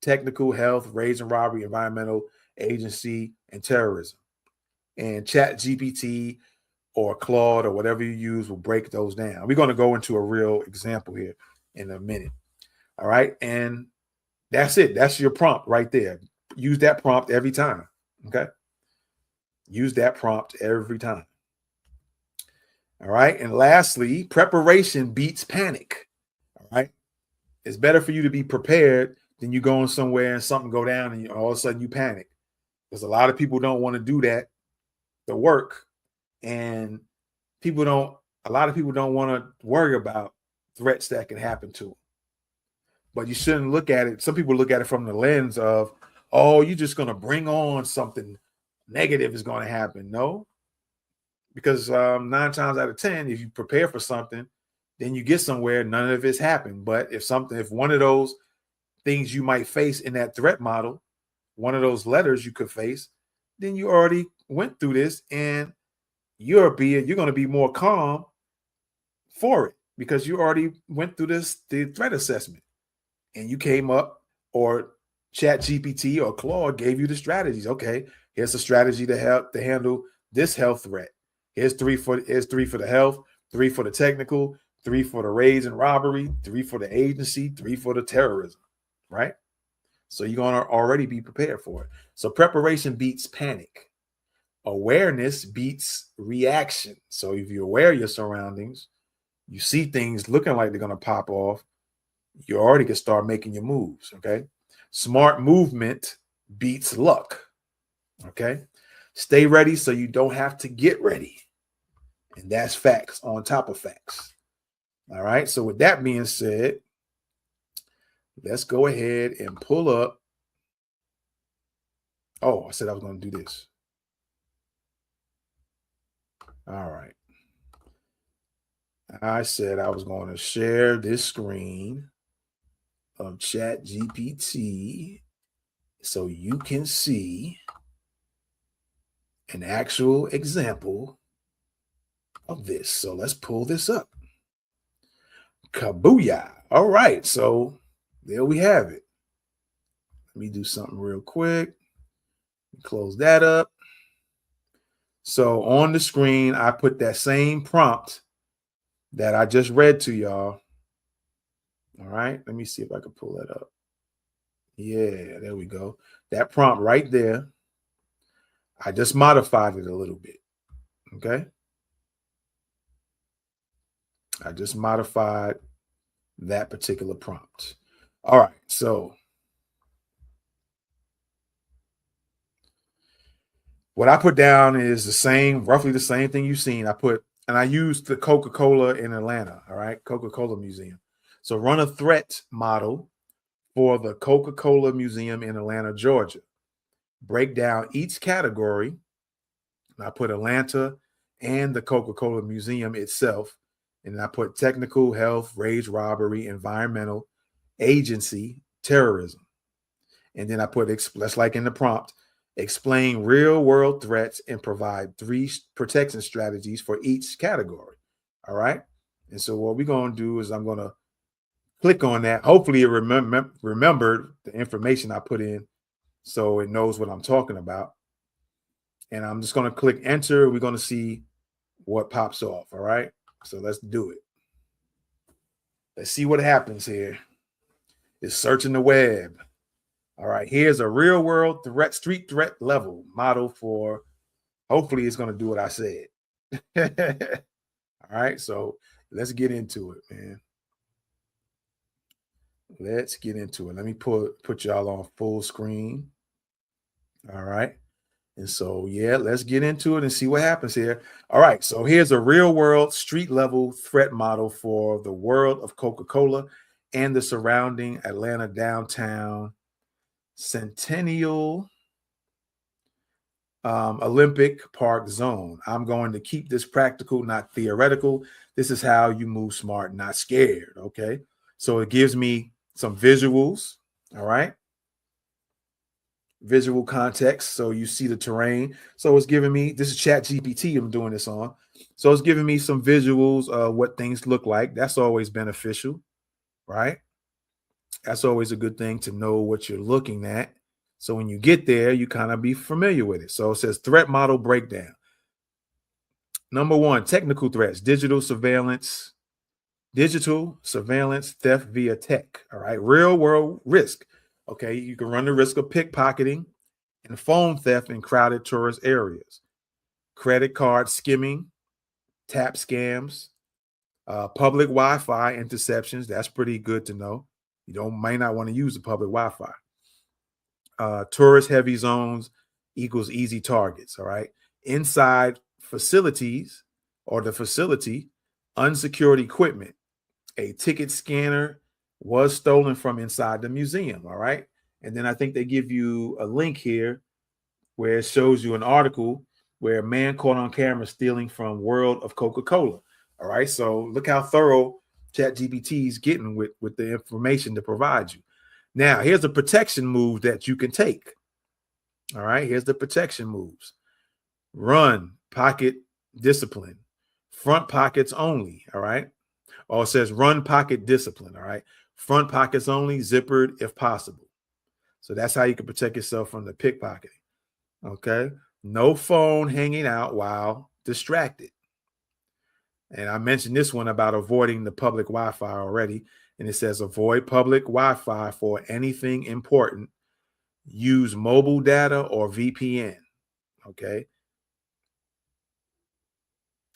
technical, health, raids and robbery, environmental, agency, and terrorism. and Chat GPT or Claude or whatever you use will break those down. We're going to go into a real example here in a minute. All right. And that's it. That's your prompt right there. Use that prompt every time. Okay. Use that prompt every time. All right. And lastly, preparation beats panic. All right. It's better for you to be prepared than you going somewhere and something go down and all of a sudden you panic. Because a lot of people don't want to do that, the work. And a lot of people don't want to worry about threats that can happen to them. But you shouldn't look at it. Some people look at it from the lens of, oh, you're just going to bring on something negative is going to happen. No, because 9 times out of 10, if you prepare for something, then you get somewhere, none of it's happened. But if one of those things you might face in that threat model, one of those letters you could face, then you already went through this and you're going to be more calm for it because you already went through the threat assessment and you came up, or Chat GPT or Claude gave you the strategies. Okay, here's a strategy to handle this health threat. Here's three for the health, 3 for the technical, 3 for the raids and robbery, 3 for the agency, 3 for the terrorism, right? So you're going to already be prepared for it. So preparation beats panic. Awareness beats reaction. So if you're aware of your surroundings, you see things looking like they're going to pop off, you already can start making your moves, okay? Smart movement beats luck, okay? Stay ready so you don't have to get ready. And that's facts on top of facts. All right, so with that being said, let's go ahead and pull up. Oh, I said I was going to do this. All right. I said I was going to share this screen of Chat GPT so you can see an actual example of this. So let's pull this up. Kabooyah. All right. So there we have it. Let me do something real quick. Close that up. So on the screen, I put that same prompt that I just read to y'all. All right. Let me see if I can pull that up. Yeah, there we go. That prompt right there. I just modified it a little bit. Okay. I just modified that particular prompt. All right. So what I put down is roughly the same thing you've seen. I used the Coca-Cola in Atlanta. All right. Coca-Cola Museum. So run a threat model for the Coca-Cola Museum in Atlanta, Georgia. Break down each category. And I put Atlanta and the Coca-Cola Museum itself. And I put technical, health, raids, robbery, environmental, agency, terrorism. And then I put, that's like in the prompt, explain real world threats and provide 3 protection strategies for each category. All right. And so what we're going to do is I'm going to click on that. Hopefully it remembered the information I put in so it knows what I'm talking about. And I'm just going to click enter. We're going to see what pops off. All right. So let's do it. Let's see what happens here. It's searching the web. All right. Here's a real world street threat level model for, hopefully it's going to do what I said. All right. So let's get into it, man. Let's get into it. Let me put y'all on full screen. All right. And so, yeah, let's get into it and see what happens here. All right. So here's a real world street level threat model for the world of Coca-Cola and the surrounding Atlanta downtown Centennial Olympic Park zone. I'm going to keep this practical, not theoretical. This is how you move smart, not scared. Okay. So it gives me some visuals. All right. Visual context. So you see the terrain. So it's giving me, this is Chat GPT I'm doing this on. So it's giving me some visuals of what things look like. That's always beneficial, right? That's always a good thing to know what you're looking at So when you get there, you kind of be familiar with it. So it says threat model breakdown. Number one, technical threats, digital surveillance, theft via tech. All right. Real world risk. Okay. You can run the risk of pickpocketing and phone theft in crowded tourist areas, credit card skimming, tap scams, public Wi-Fi interceptions. That's pretty good to know. You might not want to use the public Wi-Fi. Tourist heavy zones equals easy targets. All right. Inside facilities or the facility, unsecured equipment. A ticket scanner was stolen from inside the museum. All right. And then I think they give you a link here where it shows you an article where a man caught on camera stealing from World of Coca-Cola. All right. So look how thorough ChatGPT is getting with the information to provide you. Now, here's a protection move that you can take. All right. Here's the protection moves. Run, pocket discipline, front pockets only. All right. Or it says run pocket discipline. All right. Front pockets only, zippered if possible. So that's how you can protect yourself from the pickpocketing. Okay. No phone hanging out while distracted. And I mentioned this one about avoiding the public Wi-Fi already. And it says avoid public Wi-Fi for anything important. Use mobile data or VPN. Okay.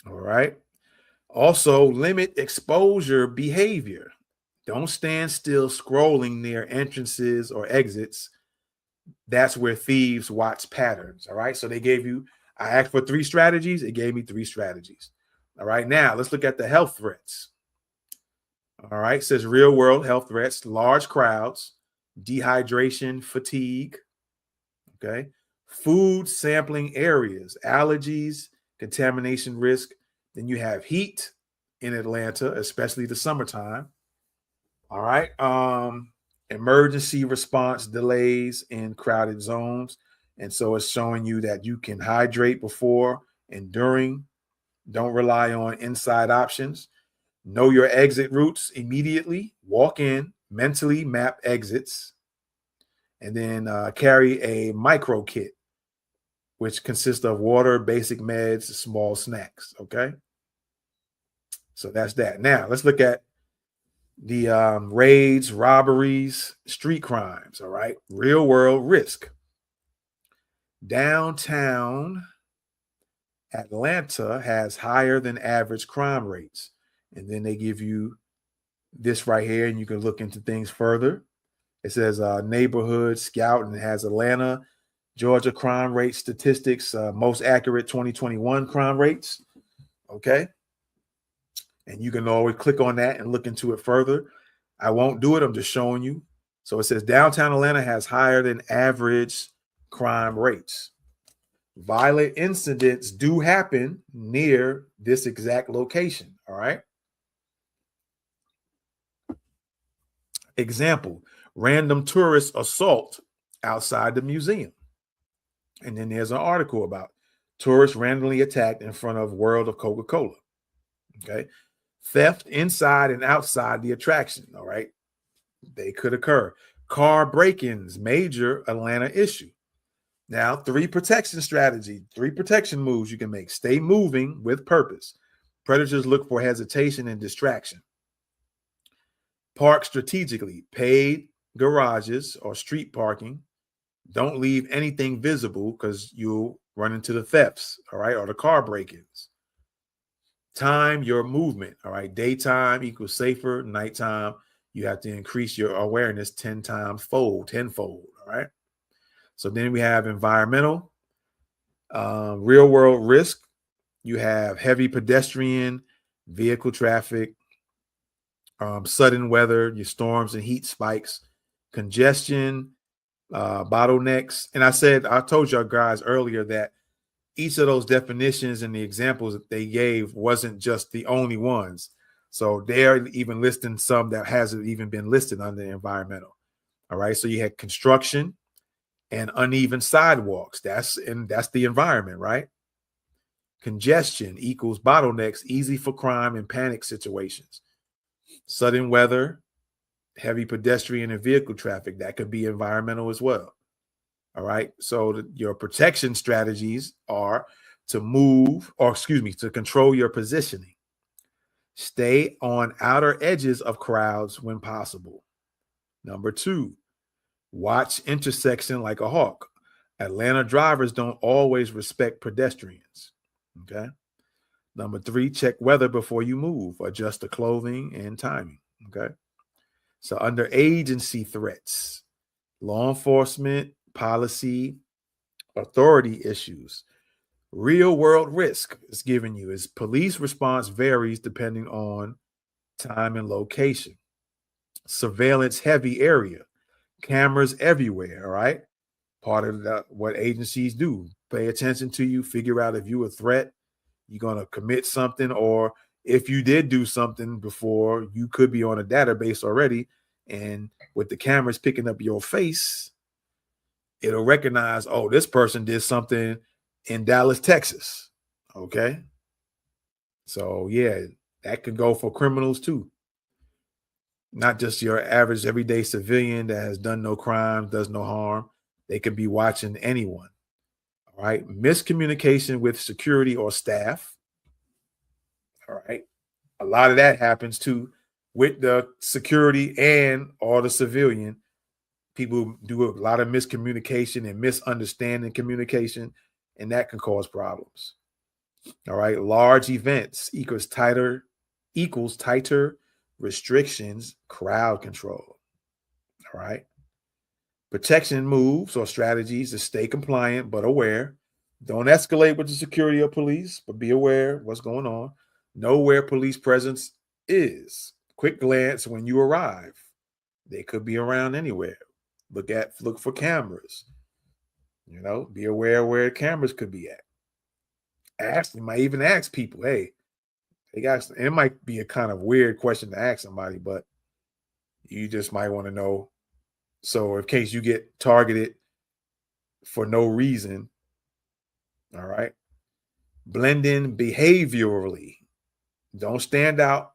All right. Also, limit exposure behavior. Don't stand still scrolling near entrances or exits. That's where thieves watch patterns. All right. So I asked for 3 strategies. It gave me 3 strategies. All right. Now let's look at the health threats. All right. It says real world health threats, large crowds, dehydration, fatigue. Okay. Food sampling areas, allergies, contamination risk. Then you have heat in Atlanta, especially the summertime. All right. Emergency response delays in crowded zones. And so it's showing you that you can hydrate before and during. Don't rely on inside options. Know your exit routes immediately. Walk in, mentally map exits, and then carry a micro kit, which consists of water, basic meds, small snacks. Okay. So that's that. Now let's look at the raids, robberies, street crimes. All right. Real world risk. Downtown Atlanta has higher than average crime rates. And then they give you this right here, and you can look into things further. It says neighborhood scout, and it has Atlanta, Georgia crime rate statistics, most accurate 2021 crime rates. Okay. And you can always click on that and look into it further. I won't do it. I'm just showing you. So it says downtown Atlanta has higher than average crime rates. Violent incidents do happen near this exact location. All right. Example, random tourist assault outside the museum. And then there's an article about tourists randomly attacked in front of World of Coca-Cola. Okay. Theft inside and outside the attraction. All right. They could occur. Car break-ins, major Atlanta issue. Now, 3 protection strategy, 3 protection moves you can make. Stay moving with purpose. Predators look for hesitation and distraction. Park strategically. Paid garages or street parking. Don't leave anything visible because you'll run into the thefts, all right, or the car break-ins. Time your movement, all right. Daytime equals safer. Nighttime, you have to increase your awareness 10fold, all right. So then we have environmental, real world risk. You have heavy pedestrian, vehicle traffic, sudden weather, your storms and heat spikes, congestion, bottlenecks. And I told y'all guys earlier that each of those definitions and the examples that they gave wasn't just the only ones. So they're even listing some that hasn't even been listed under environmental. All right. So you had construction and uneven sidewalks. That's the environment, right? Congestion equals bottlenecks, easy for crime and panic situations. Sudden weather, heavy pedestrian and vehicle traffic, that could be environmental as well. All right. So your protection strategies are to control your positioning. Stay on outer edges of crowds when possible. Number 2, watch intersection like a hawk. Atlanta drivers don't always respect pedestrians. Okay. Number 3, check weather before you move. Adjust the clothing and timing. Okay. So under agency threats, law enforcement, policy, authority issues, real world risk is given you is police response varies depending on time and location. Surveillance heavy area, cameras everywhere. All right. Part of what agencies do, pay attention to you, figure out if you're a threat, you're going to commit something, or if you did do something before, you could be on a database already. And with the cameras picking up your face, it'll recognize, oh, this person did something in Dallas, Texas. Okay. So, yeah, that could go for criminals too. Not just your average everyday civilian that has done no crime, does no harm. They could be watching anyone. All right. Miscommunication with security or staff. All right. A lot of that happens too with the security and or the civilian. People do a lot of miscommunication and misunderstanding communication, and that can cause problems. All right. Large events equals tighter restrictions, crowd control. All right. Protection moves or strategies to stay compliant but aware. Don't escalate with the security or police, but be aware what's going on. Know where police presence is. Quick glance when you arrive. They could be around anywhere. Look for cameras. Be aware where cameras could be at. You might even ask people, hey, it might be a kind of weird question to ask somebody, but you just might want to know. So in case you get targeted for no reason, all right, blend in behaviorally. Don't stand out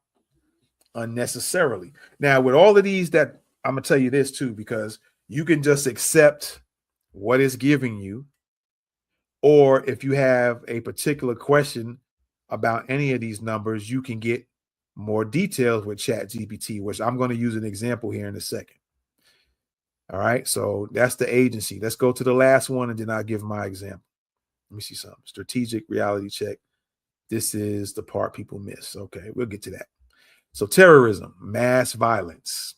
unnecessarily. Now, with all of these, that I'm going to tell you this too, because you can just accept what it's giving you. Or if you have a particular question about any of these numbers, you can get more details with ChatGPT, which I'm going to use an example here in a second. All right. So that's the agency. Let's go to the last one and then I'll give my example. Let me see something. Strategic reality check. This is the part people miss. Okay. We'll get to that. So terrorism, mass violence,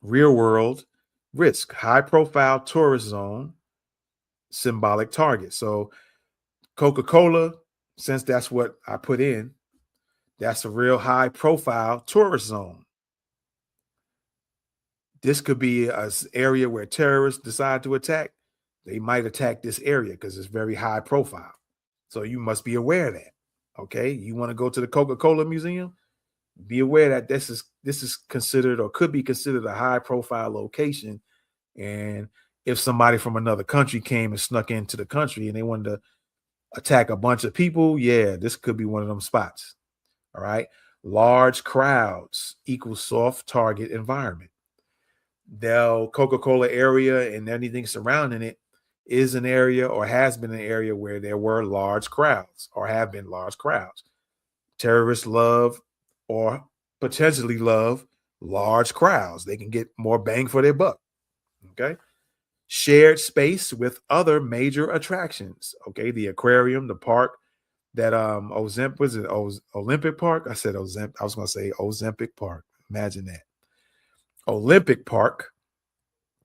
real world risk, high profile tourist zone, symbolic target. So Coca-Cola, since that's what I put in, that's a real high profile tourist zone. This could be an area where terrorists decide to attack. They might attack this area because it's very high profile. So you must be aware of that. Okay. You want to go to the Coca-Cola Museum? Be aware that this is considered or could be considered a high profile location. And if somebody from another country came and snuck into the country and they wanted to attack a bunch of people, yeah, this could be one of them spots. All right. Large crowds equals soft target environment. The Coca-Cola area and anything surrounding it is an area or has been an area where there were large crowds or have been large crowds. Terrorists love or potentially love large crowds. They can get more bang for their buck. Okay. Shared space with other major attractions. Okay. The aquarium, the park that Olympic Park? I said Ozempic. I was going to say Ozempic Park. Imagine that. Olympic Park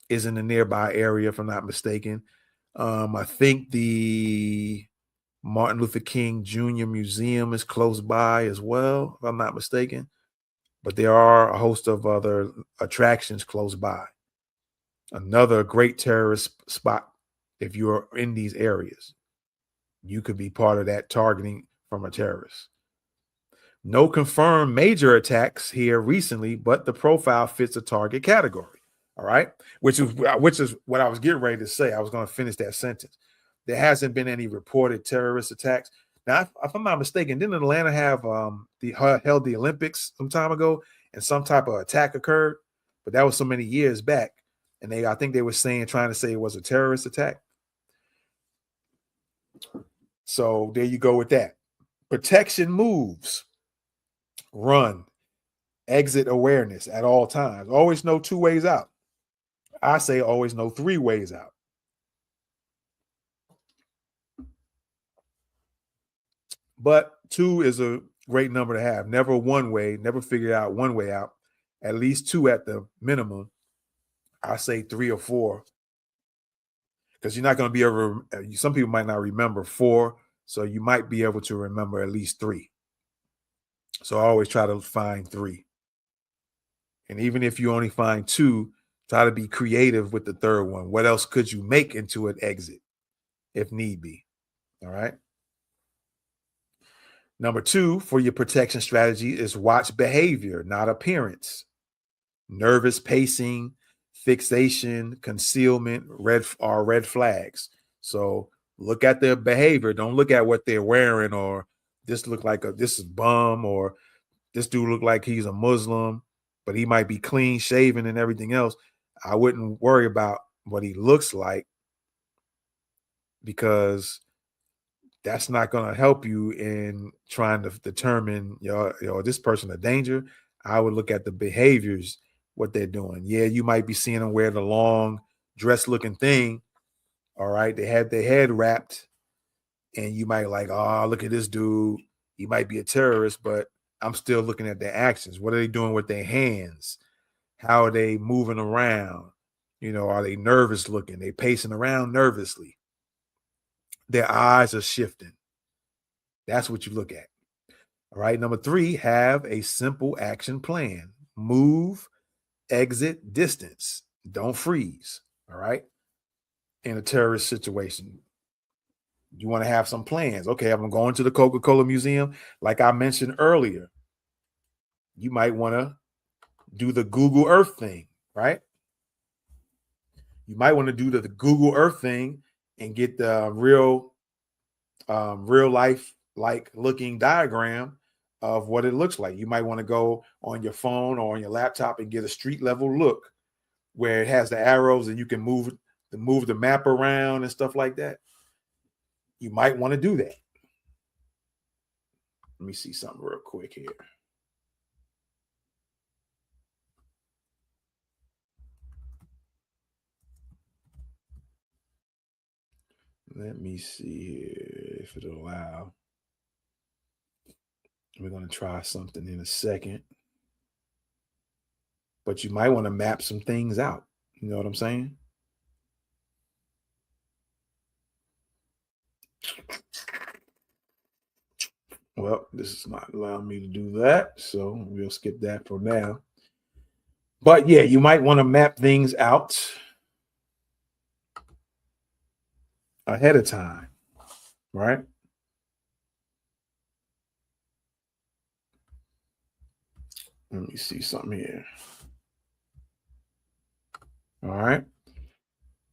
is in the nearby area, if I'm not mistaken. I think the Martin Luther King Jr. Museum is close by as well, if I'm not mistaken. But there are a host of other attractions close by. Another great terrorist spot if you're in these areas. You could be part of that targeting from a terrorist. No confirmed major attacks here recently, but the profile fits a target category. All right. Which is what I was getting ready to say. I was going to finish that sentence. There hasn't been any reported terrorist attacks. Now, if I'm not mistaken, didn't Atlanta have held the Olympics some time ago and some type of attack occurred? But that was so many years back. And I think they were trying to say it was a terrorist attack. So there you go with that. Protection moves. Run. Exit awareness at all times. Always know 2 ways out. I say always know 3 ways out. But 2 is a great number to have. Never one way, never figure out one way out. At least 2 at the minimum. I say 3 or 4. Because you're not going to be able to, some people might not remember 4. So you might be able to remember at least 3. So I always try to find 3. And even if you only find 2, try to be creative with the third one. What else could you make into an exit if need be? All right. Number 2 for your protection strategy is watch behavior, not appearance. Nervous pacing, fixation, concealment, red flags. So look at their behavior. Don't look at what they're wearing, or this look like this is bum, or this dude look like he's a Muslim, but he might be clean shaven and everything else. I wouldn't worry about what he looks like, because that's not going to help you in trying to determine, this person a danger. I would look at the behaviors, what they're doing. Yeah, you might be seeing them wear the long dress looking thing. All right. They had their head wrapped, and you might like, oh, look at this dude. He might be a terrorist, but I'm still looking at their actions. What are they doing with their hands? How are they moving around? Are they nervous looking? They pacing around nervously. Their eyes are shifting. That's what you look at. All right. Number 3, have a simple action plan. Move, exit, distance. Don't freeze. All right. In a terrorist situation, you want to have some plans. Okay, I'm going to the Coca-Cola Museum. Like I mentioned earlier, you might want to do the Google Earth thing, right? You might want to do the Google Earth thing and get the real life like looking diagram of what it looks like. You might want to go on your phone or on your laptop and get a street level look where it has the arrows and you can move the map around and stuff like that. You might want to do that. Let me see something real quick here. Let me see here if it'll allow. We're going to try something in a second. But you might want to map some things out. You know what I'm saying? Well, this is not allowing me to do that, so we'll skip that for now. But yeah, you might want to map things out ahead of time, right? Let me see something here. All right.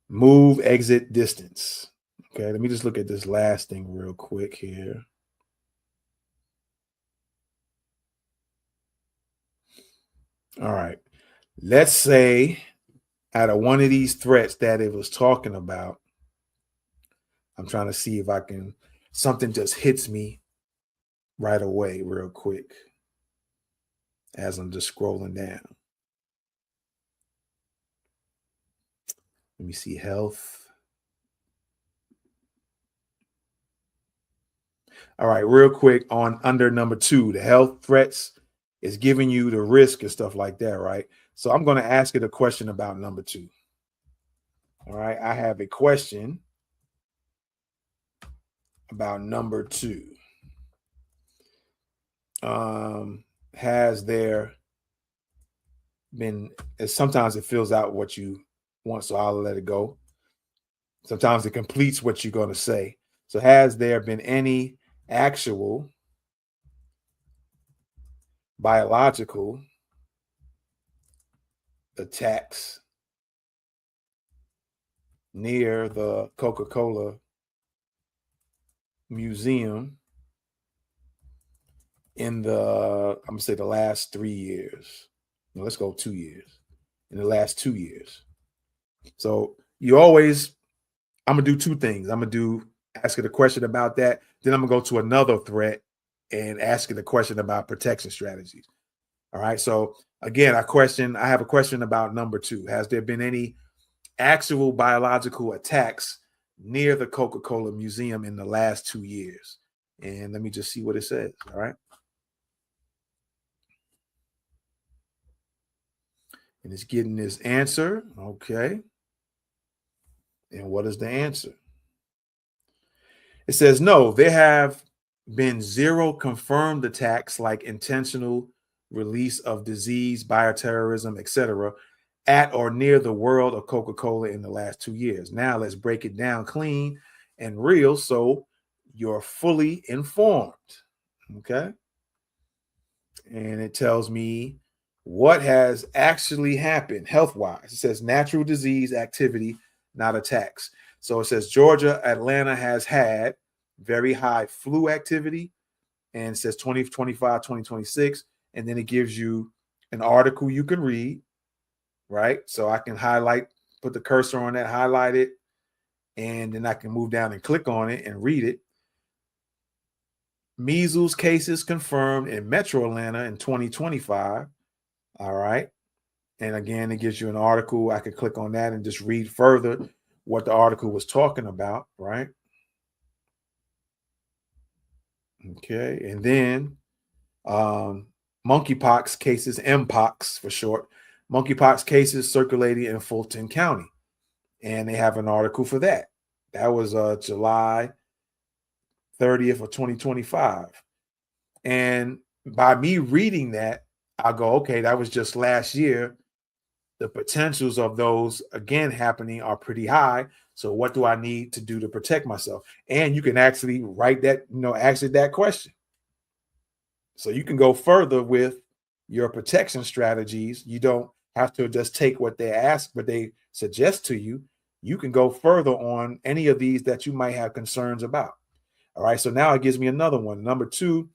Move, exit, distance. Okay, let me just look at this last thing real quick here. All right. Let's say out of one of these threats that it was talking about, I'm trying to see if I can, something just hits me right away, real quick, as I'm just scrolling down. Let me see health. All right, real quick on under number 2, the health threats is giving you the risk and stuff like that, right? So I'm going to ask you the question about number 2. All right, I have a question about number 2. Has there been, sometimes it fills out what you want, so I'll let it go. Sometimes it completes what you're going to say. So has there been any actual biological attacks near the Coca-Cola Museum in I'm gonna say the last 3 years? No, let's go 2 years. In the last 2 years. So you always, I'm gonna do two things. I'm gonna do ask it a question about that. Then I'm gonna go to another threat and ask it a question about protection strategies. All right. So again, I have a question about number 2. Has there been any actual biological attacks near the Coca-Cola Museum in the last 2 years? And let me just see what it says. All right. And it's getting this answer. Okay. And what is the answer? It says no, there have been 0 confirmed attacks like intentional release of disease, bioterrorism, etc., at or near the world of Coca-Cola in the last 2 years. Now let's break it down clean and real so you're fully informed. Okay. And it tells me what has actually happened health wise. It says natural disease activity, not attacks. So it says Georgia, Atlanta has had very high flu activity, and it says 2025, 2026. And then it gives you an article you can read, right? So I can highlight, put the cursor on that, highlight it, and then I can move down and click on it and read it. Measles cases confirmed in Metro Atlanta in 2025. All right. And again, it gives you an article. I could click on that and just read further what the article was talking about, right? Okay. And then monkeypox cases, Mpox for short, monkeypox cases circulating in Fulton County. And they have an article for that. That was July 30th of 2025. And by me reading that, I go, okay, that was just last year. The potentials of those again happening are pretty high. So what do I need to do to protect myself? And you can actually write that, ask it that question. So you can go further with your protection strategies. You don't have to just take what they ask, what they suggest to you. You can go further on any of these that you might have concerns about. All right. So now it gives me another one. Number 2,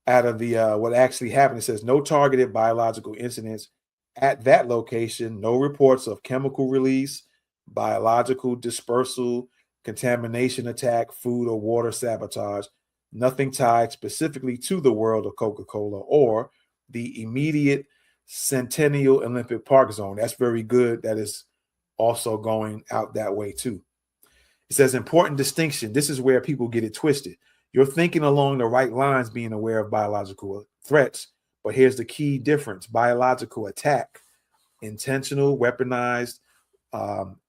out of the what actually happened, it says no targeted biological incidents at that location, no reports of chemical release, biological dispersal, contamination attack, food or water sabotage, nothing tied specifically to the world of Coca-Cola or the immediate Centennial Olympic Park zone. That's very good. That is also going out that way too. It says important distinction. This is where people get it twisted. You're thinking along the right lines, being aware of biological threats, but here's the key difference: biological attack, intentional, weaponized,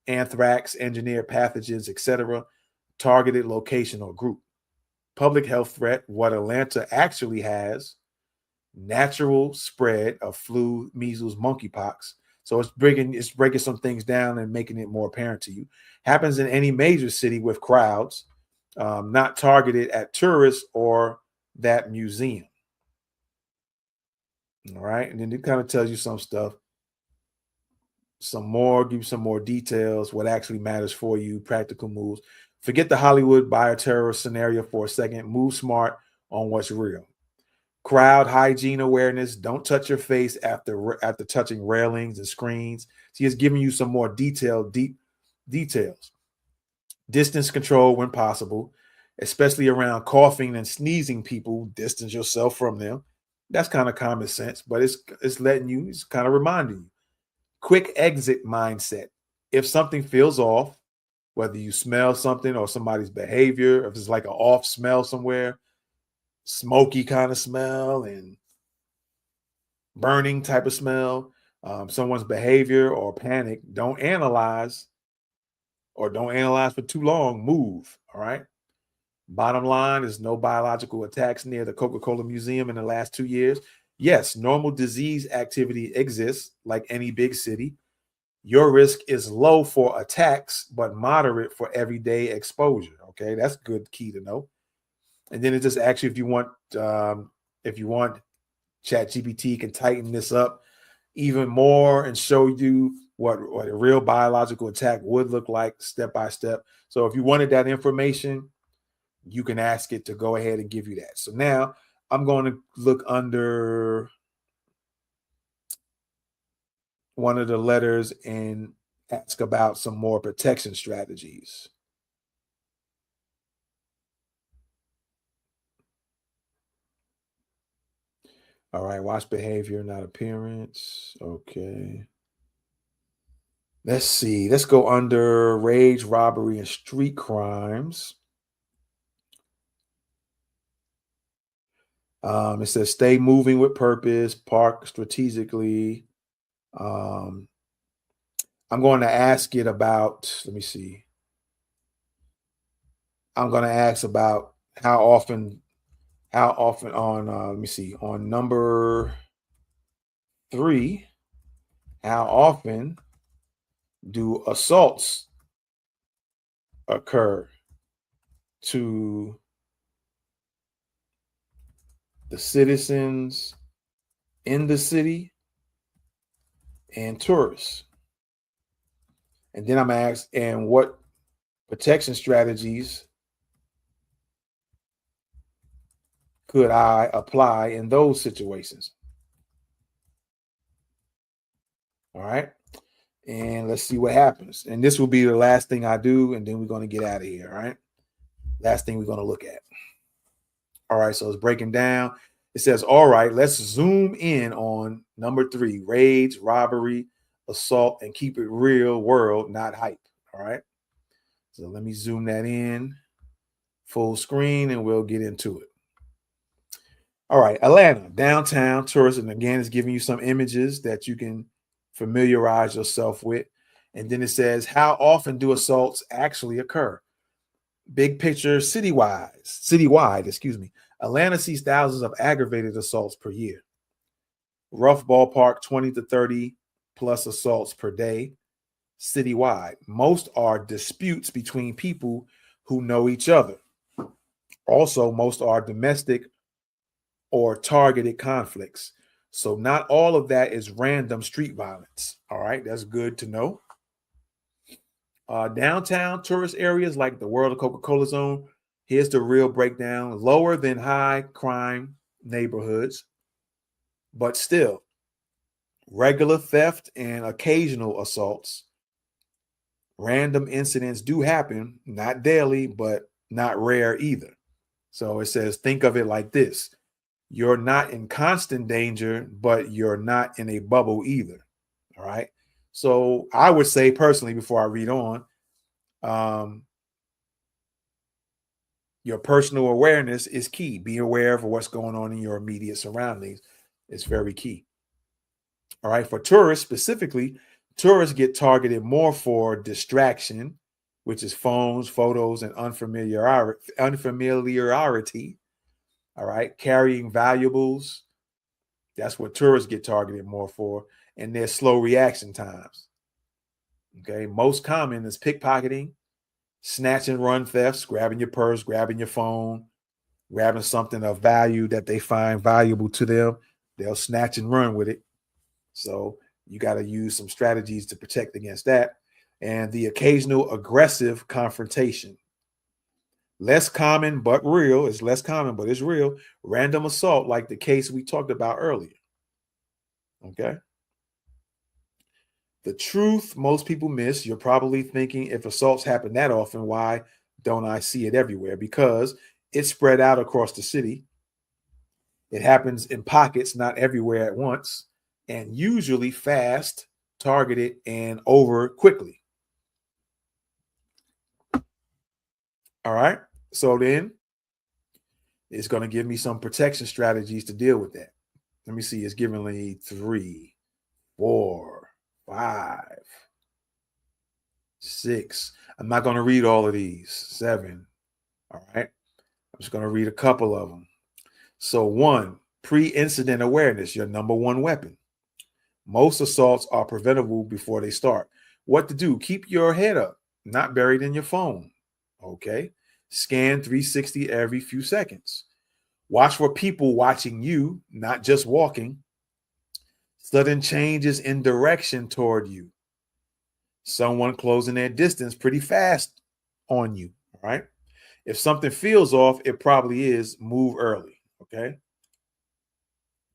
anthrax, engineered pathogens, etc., targeted location or group. Public health threat, what Atlanta actually has, natural spread of flu, measles, monkeypox. So it's breaking some things down and making it more apparent to you. Happens in any major city with crowds, not targeted at tourists or that museum. All right. And then it kind of tells you some stuff, give you some more details, what actually matters for you, practical moves. Forget the Hollywood bioterror scenario for a second. Move smart on what's real. Crowd hygiene awareness. Don't touch your face after touching railings and screens. She is giving you some more deep details. Distance control when possible, especially around coughing and sneezing people. Distance yourself from them. That's kind of common sense, but it's kind of reminding you. Quick exit mindset. If something feels off, whether you smell something or somebody's behavior, if it's like an off smell somewhere, smoky kind of smell and burning type of smell, someone's behavior or panic, don't analyze for too long. Move. All right. Bottom line is no biological attacks near the Coca-Cola Museum in the last 2 years. Yes, normal disease activity exists like any big city. Your risk is low for attacks, but moderate for everyday exposure. Okay, that's good key to know. And then it just asks you if you want, ChatGPT can tighten this up even more and show you what a real biological attack would look like step by step. So if you wanted that information, you can ask it to go ahead and give you that. So now I'm going to look under one of the letters in ask about some more protection strategies. All right, watch behavior, not appearance. Okay. Let's see. Let's go under rage, robbery, and street crimes. It says stay moving with purpose, park strategically. Um, I'm going to ask it about, let me see. I'm going to ask about how often on, let me see, on number 3, how often do assaults occur to the citizens in the city and tourists? And then I'm asked, and what protection strategies could I apply in those situations? All right. And let's see what happens. And this will be the last thing I do, and then we're going to get out of here. All right. Last thing we're going to look at. All right. So it's breaking down. It says, all right, let's zoom in on number 3, raids, robbery, assault, and keep it real world, not hype. All right. So let me zoom that in full screen and we'll get into it. All right. Atlanta, downtown tourism. Again, is giving you some images that you can familiarize yourself with. And then it says, how often do assaults actually occur? Big picture, citywide, excuse me. Atlanta sees thousands of aggravated assaults per year. Rough ballpark, 20 to 30 plus assaults per day citywide. Most are disputes between people who know each other. Also, most are domestic or targeted conflicts. So not all of that is random street violence. All right, that's good to know. Downtown tourist areas like the World of Coca-Cola Zone, here's the real breakdown. Lower than high crime neighborhoods, but still regular theft and occasional assaults. Random incidents do happen, not daily, but not rare either. So it says, think of it like this. You're not in constant danger, but you're not in a bubble either. All right. So I would say personally, before I read on, your personal awareness is key. Be aware of what's going on in your immediate surroundings. It's very key. All right. For tourists specifically, tourists get targeted more for distraction, which is phones, photos, and unfamiliarity. All right. Carrying valuables. That's what tourists get targeted more for. And their slow reaction times. Okay. Most common is pickpocketing, snatch and run thefts, grabbing your purse, grabbing your phone, grabbing something of value that they find valuable to them. They'll snatch and run with it. So you got to use some strategies to protect against that. And the occasional aggressive confrontation. Less common, but real. It's less common, but it's real. Random assault, like the case we talked about earlier. Okay. The truth most people miss, you're probably thinking, if assaults happen that often, why don't I see it everywhere? Because it's spread out across the city. It happens in pockets, not everywhere at once, and usually fast, targeted, and over quickly. All right. So then it's going to give me some protection strategies to deal with that. Let me see. It's giving me 3, 4, 5, 6. I'm not going to read all of these. 7. All right. I'm just going to read a couple of them. So 1, pre-incident awareness, your number 1 weapon. Most assaults are preventable before they start. What to do? Keep your head up, not buried in your phone. Okay. Scan 360 every few seconds. Watch for people watching you, not just walking. Sudden changes in direction toward you. Someone closing their distance pretty fast on you. All right. If something feels off, it probably is. Move early. Okay.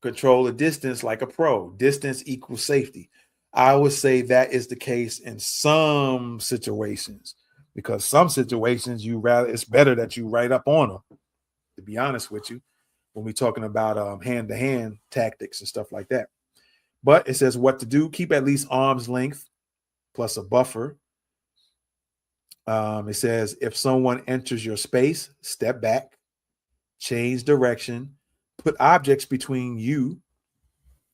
Control the distance like a pro. Distance equals safety. I would say that is the case in some situations, because some situations it's better that you write up on them, to be honest with you, when we're talking about hand-to-hand tactics and stuff like that. But it says what to do. Keep at least arm's length plus a buffer. It says if someone enters your space, step back, change direction, put objects between you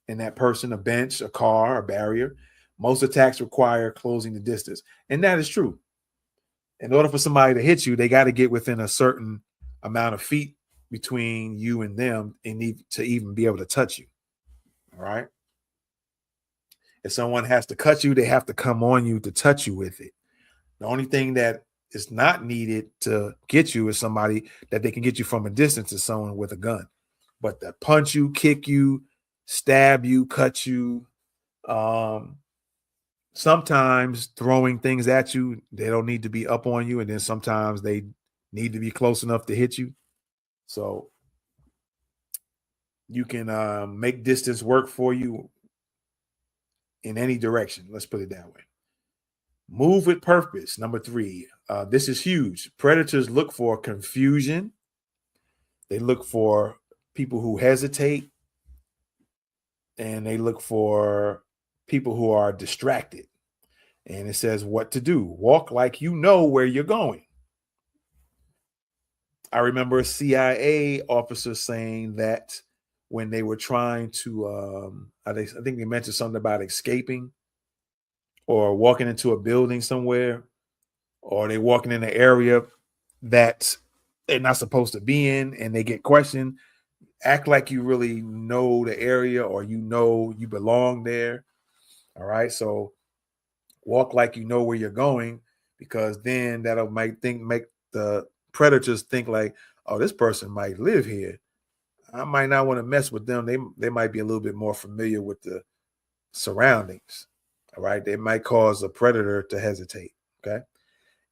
and that person, a bench, a car, a barrier. Most attacks require closing the distance. And that is true. In order for somebody to hit you, they got to get within a certain amount of feet between you and them and need to even be able to touch you. All right. If someone has to cut you, they have to come on you to touch you with it. The only thing that is not needed to get you is somebody that they can get you from a distance, is someone with a gun. But to punch you, kick you, stab you, cut you, sometimes throwing things at you, they don't need to be up on you, and then sometimes they need to be close enough to hit you. So you can make distance work for you in any direction. Let's put it that way. Move with purpose. Number 3. This is huge. Predators look for confusion. They look for people who hesitate, and they look for people who are distracted. And it says what to do. Walk like you know where you're going. I remember a CIA officer saying that when they were trying to, I think they mentioned something about escaping or walking into a building somewhere, or they walking in an area that they're not supposed to be in, and they get questioned. Act like you really know the area, or you know you belong there. All right. So walk like you know where you're going, because then that'll make the predators think like, oh, this person might live here. I might not want to mess with them. They might be a little bit more familiar with the surroundings. All right. They might cause a predator to hesitate. Okay.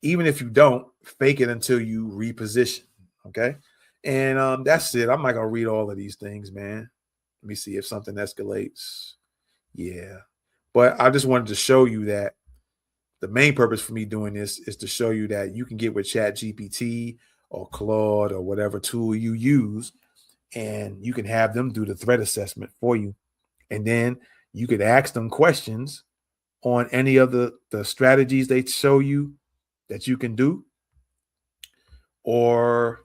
Even if you don't, fake it until you reposition. Okay. And that's it. I'm not gonna read all of these things, man. Let me see if something escalates. Yeah. But I just wanted to show you that the main purpose for me doing this is to show you that you can get with Chat GPT or Claude or whatever tool you use, and you can have them do the threat assessment for you. And then you could ask them questions on any of the strategies they show you that you can do. Or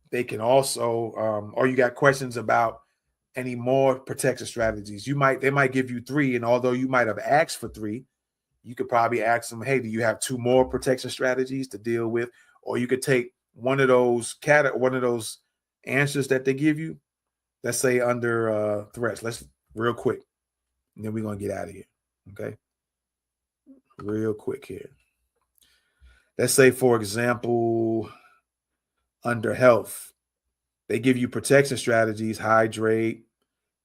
they can also, or you got questions about any more protection strategies. They might give you 3, and although you might have asked for 3, you could probably ask them, hey, do you have 2 more protection strategies to deal with? Or you could take one of those answers that they give you, let's say under threats. Let's real quick, and then we're gonna get out of here. Okay, real quick here. Let's say, for example, under health, they give you protection strategies: hydrate,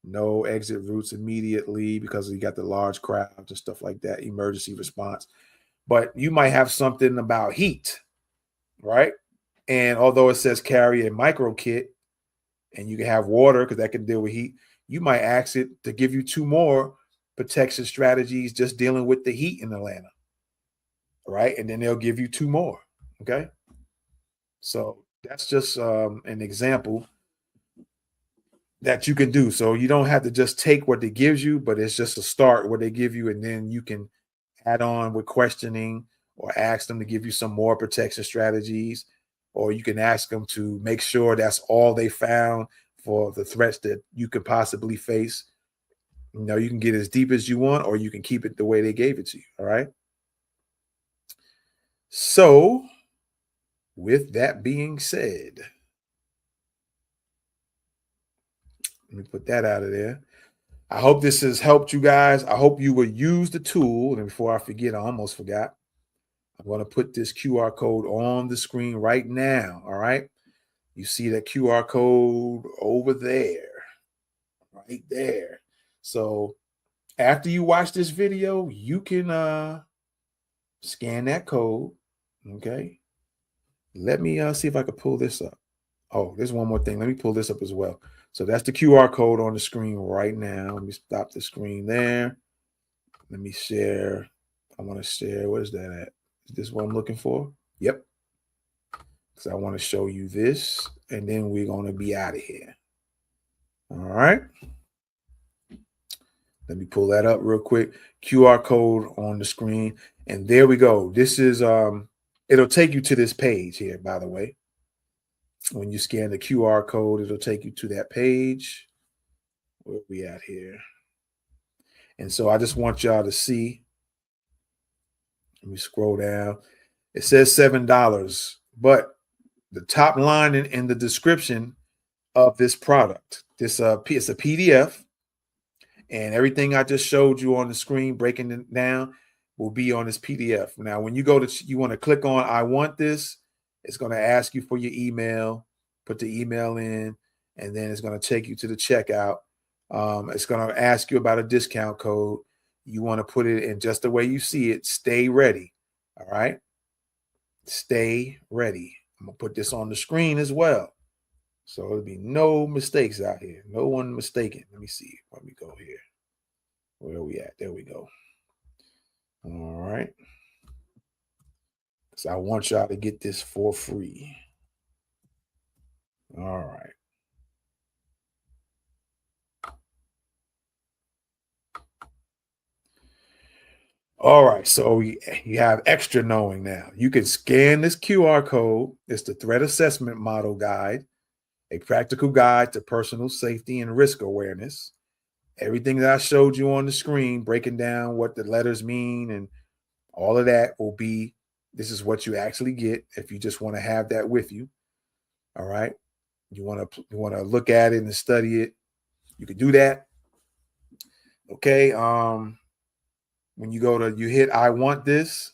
no exit routes immediately because you got the large crowds and stuff like that, emergency response. But you might have something about heat, right? And although it says carry a micro kit, and you can have water because that can deal with heat, you might ask it to give you 2 more protection strategies just dealing with the heat in Atlanta, right? And then they'll give you 2 more. Okay. So that's just an example that you can do. So you don't have to just take what it gives you, but it's just a start what they give you, and then you can add on with questioning or ask them to give you some more protection strategies, or you can ask them to make sure that's all they found for the threats that you could possibly face. You can get as deep as you want, or you can keep it the way they gave it to you. All right. So with that being said, let me put that out of there. I hope this has helped you guys. I hope you will use the tool. And before I forget, I almost forgot. I'm going to put this QR code on the screen right now. All right. You see that QR code over there, right there. So after you watch this video, you can scan that code. Okay. Let me see if I can pull this up. Oh, there's one more thing. Let me pull this up as well. So that's the QR code on the screen right now. Let me stop the screen there. Let me share. I want to share. Where's that at? Is this what I'm looking for? Yep. Because I want to show you this, and then we're going to be out of here. All right. Let me pull that up real quick. QR code on the screen. And there we go. This is it'll take you to this page here, by the way. When you scan the QR code, it'll take you to that page. Where are we at here? And so I just want y'all to see. Let me scroll down. It says $7, but the top line in the description of this product, it's a PDF, and everything I just showed you on the screen, breaking it down, will be on this PDF. Now, when you you want to click on I want this, it's going to ask you for your email, put the email in, and then it's going to take you to the checkout. It's going to ask you about a discount code. You want to put it in just the way you see it. Stay ready. All right. Stay ready. I'm going to put this on the screen as well. So there'll be no mistakes out here. No one mistaken. Let me see. Let me go here. Where are we at? There we go. All right. So I want y'all to get this for free. All right. All right. So you have extra knowing now. You can scan this QR code. It's the Threat Assessment Model Guide, a practical guide to personal safety and risk awareness. Everything that I showed you on the screen, breaking down what the letters mean and all of that will be, this is what you actually get if you just want to have that with you. All right. You want to look at it and study it. You can do that. Okay. When you hit I want this,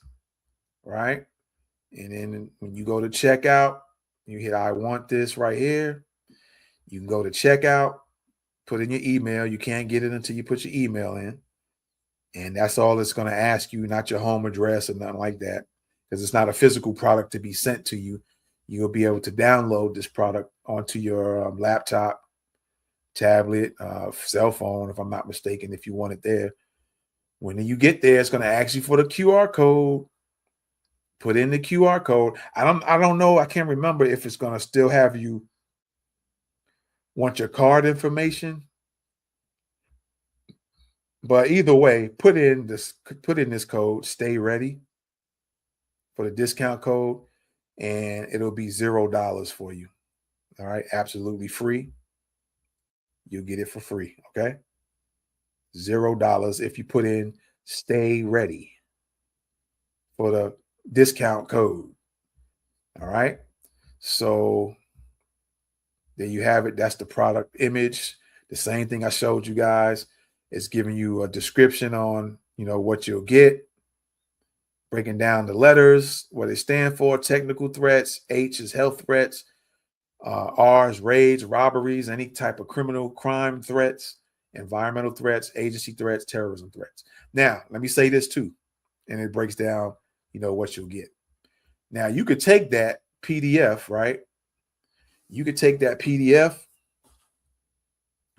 right? And then when you go to checkout, you hit I want this right here. You can go to checkout, put in your email. You can't get it until you put your email in. And that's all it's going to ask you, not your home address or nothing like that, because it's not a physical product to be sent to you. You'll be able to download this product onto your laptop, tablet, cell phone, if I'm not mistaken, if you want it there. When you get there, it's going to ask you for the QR code. Put in the QR code. I don't know. I can't remember if it's going to still have you want your card information. But either way, put in this code, stay ready for the discount code, and it'll be $0 for you. All right, absolutely free. You'll get it for free. Okay. $0 if you put in stay ready for the discount code. All right. So there you have it. That's the product image. The same thing I showed you guys. It's giving you a description on, what you'll get, breaking down the letters, what they stand for, technical threats. H is health threats. R is raids, robberies, any type of criminal crime threats, environmental threats, agency threats, terrorism threats. Now, let me say this too, and it breaks down, what you'll get. Now, you could take that PDF, right? You could take that PDF,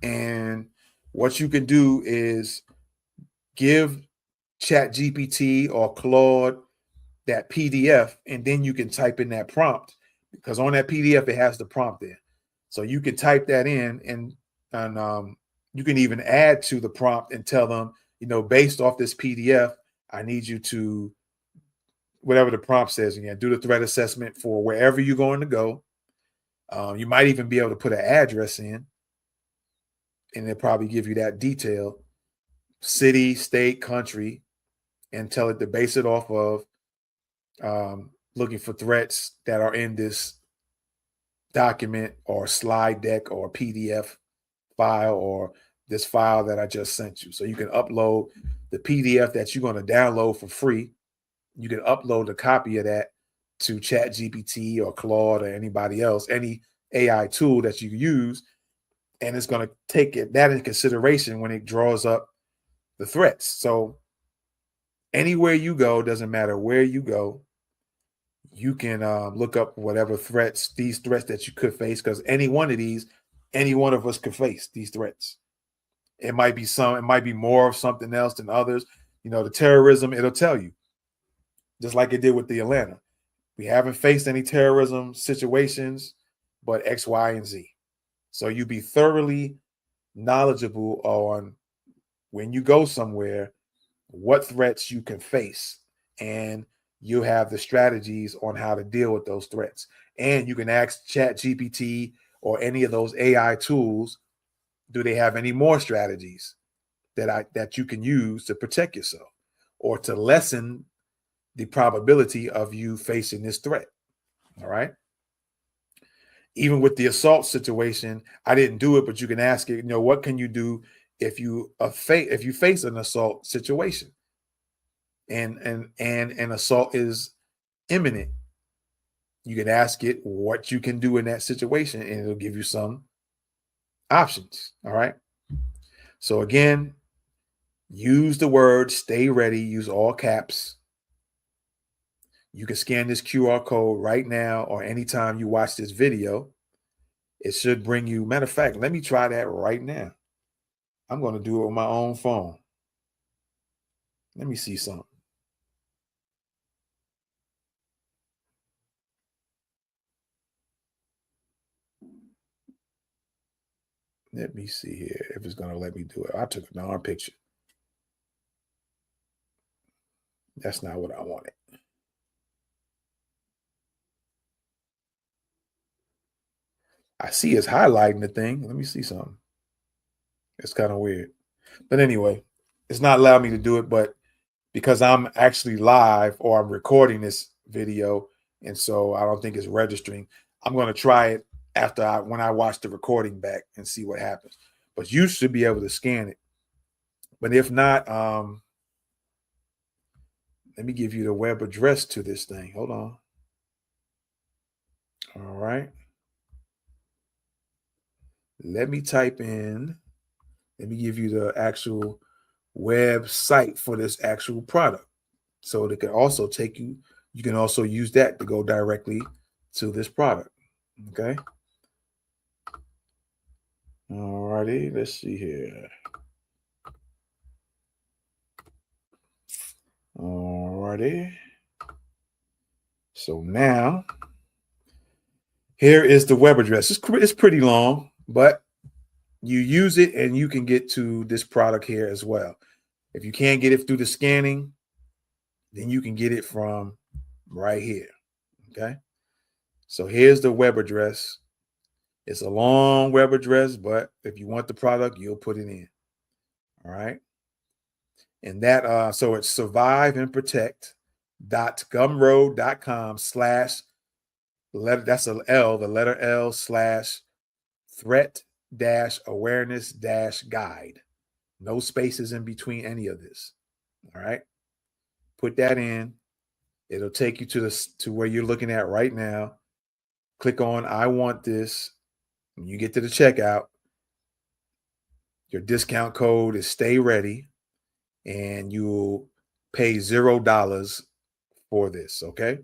and what you can do is give ChatGPT or Claude that PDF, and then you can type in that prompt, because on that PDF it has the prompt there. So you can type that in, and you can even add to the prompt and tell them, based off this PDF, I need you to, whatever the prompt says, again, do the threat assessment for wherever you're going to go. You might even be able to put an address in, and they'll probably give you that detail, city, state, country, and tell it to base it off of looking for threats that are in this document or slide deck or PDF file or this file that I just sent you. So you can upload the PDF that you're going to download for free. You can upload a copy of that to ChatGPT or Claude or anybody else, any AI tool that you use, and it's going to take that in consideration when it draws up the threats. So anywhere you go, doesn't matter where you go, you can look up whatever these threats that you could face, because any one of us could face these threats. It might be more of something else than others. the terrorism, it'll tell you, just like it did with the Atlanta. We haven't faced any terrorism situations, but X, Y, and Z. So you be thoroughly knowledgeable on when you go somewhere, what threats you can face, and you have the strategies on how to deal with those threats. And you can ask Chat GPT or any of those AI tools, do they have any more strategies that you can use to protect yourself or to lessen the probability of you facing this threat? All right. Even with the assault situation, I didn't do it, but you can ask it, what can you do if you face an assault situation and an assault is imminent? You can ask it what you can do in that situation, and it'll give you some options. All right. So again, use the word stay ready, use all caps. You can scan this QR code right now or anytime you watch this video. It should bring you, matter of fact, let me try that right now. I'm going to do it on my own phone. Let me see something. Let me see here if it's going to let me do it. I took a darn picture. That's not what I wanted. I see it's highlighting the thing. Let me see something. It's kind of weird. But anyway, it's not allowing me to do it, but because I'm actually live or I'm recording this video, and so I don't think it's registering, I'm going to try it when I watch the recording back and see what happens. But you should be able to scan it. But if not, let me give you the web address to this thing. Hold on. All right. Let me type in, let me give you the actual website for this actual product. So it can also take you can also use that to go directly to this product. Okay. All righty. Let's see here. All righty. So now, here is the web address. It's pretty long, but you use it and you can get to this product here as well. If you can't get it through the scanning, then you can get it from right here. Okay. So here's the web address. It's a long web address, but if you want the product, you'll put it in. All right. And that, so it's surviveandprotect.gumroad.com / that's a L, the letter L / threat awareness guide. No spaces in between any of this. All right. Put that in. It'll take you to where you're looking at right now. Click on I want this. When you get to the checkout, your discount code is stay ready, and you'll pay $0 for this. Okay.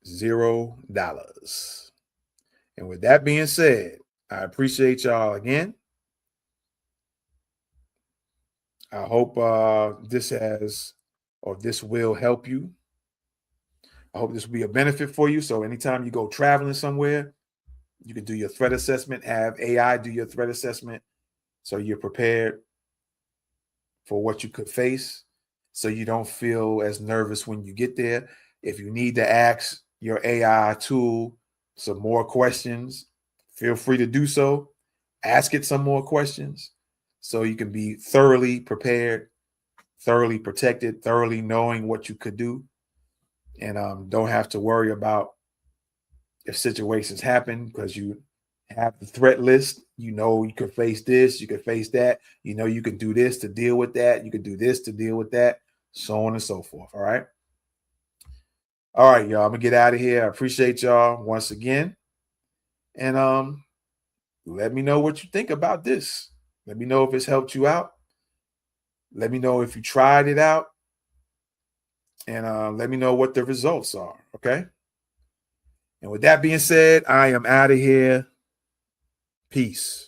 $0. And with that being said, I appreciate y'all again. I hope this will help you. I hope this will be a benefit for you. So anytime you go traveling somewhere, you can do your threat assessment, have AI do your threat assessment so you're prepared for what you could face, so you don't feel as nervous when you get there. If you need to ask your AI tool some more questions, feel free to do so. Ask it some more questions so you can be thoroughly prepared, thoroughly protected, thoroughly knowing what you could do, and don't have to worry about if situations happen because you have the threat list. You could face this, you could face that. You can do this to deal with that. You could do this to deal with that, so on and so forth. All right. All right, y'all. I'm gonna get out of here. I appreciate y'all once again. And let me know what you think about this. Let me know if it's helped you out. Let me know if you tried it out. And let me know what the results are. Okay. And with that being said, I am out of here. Peace.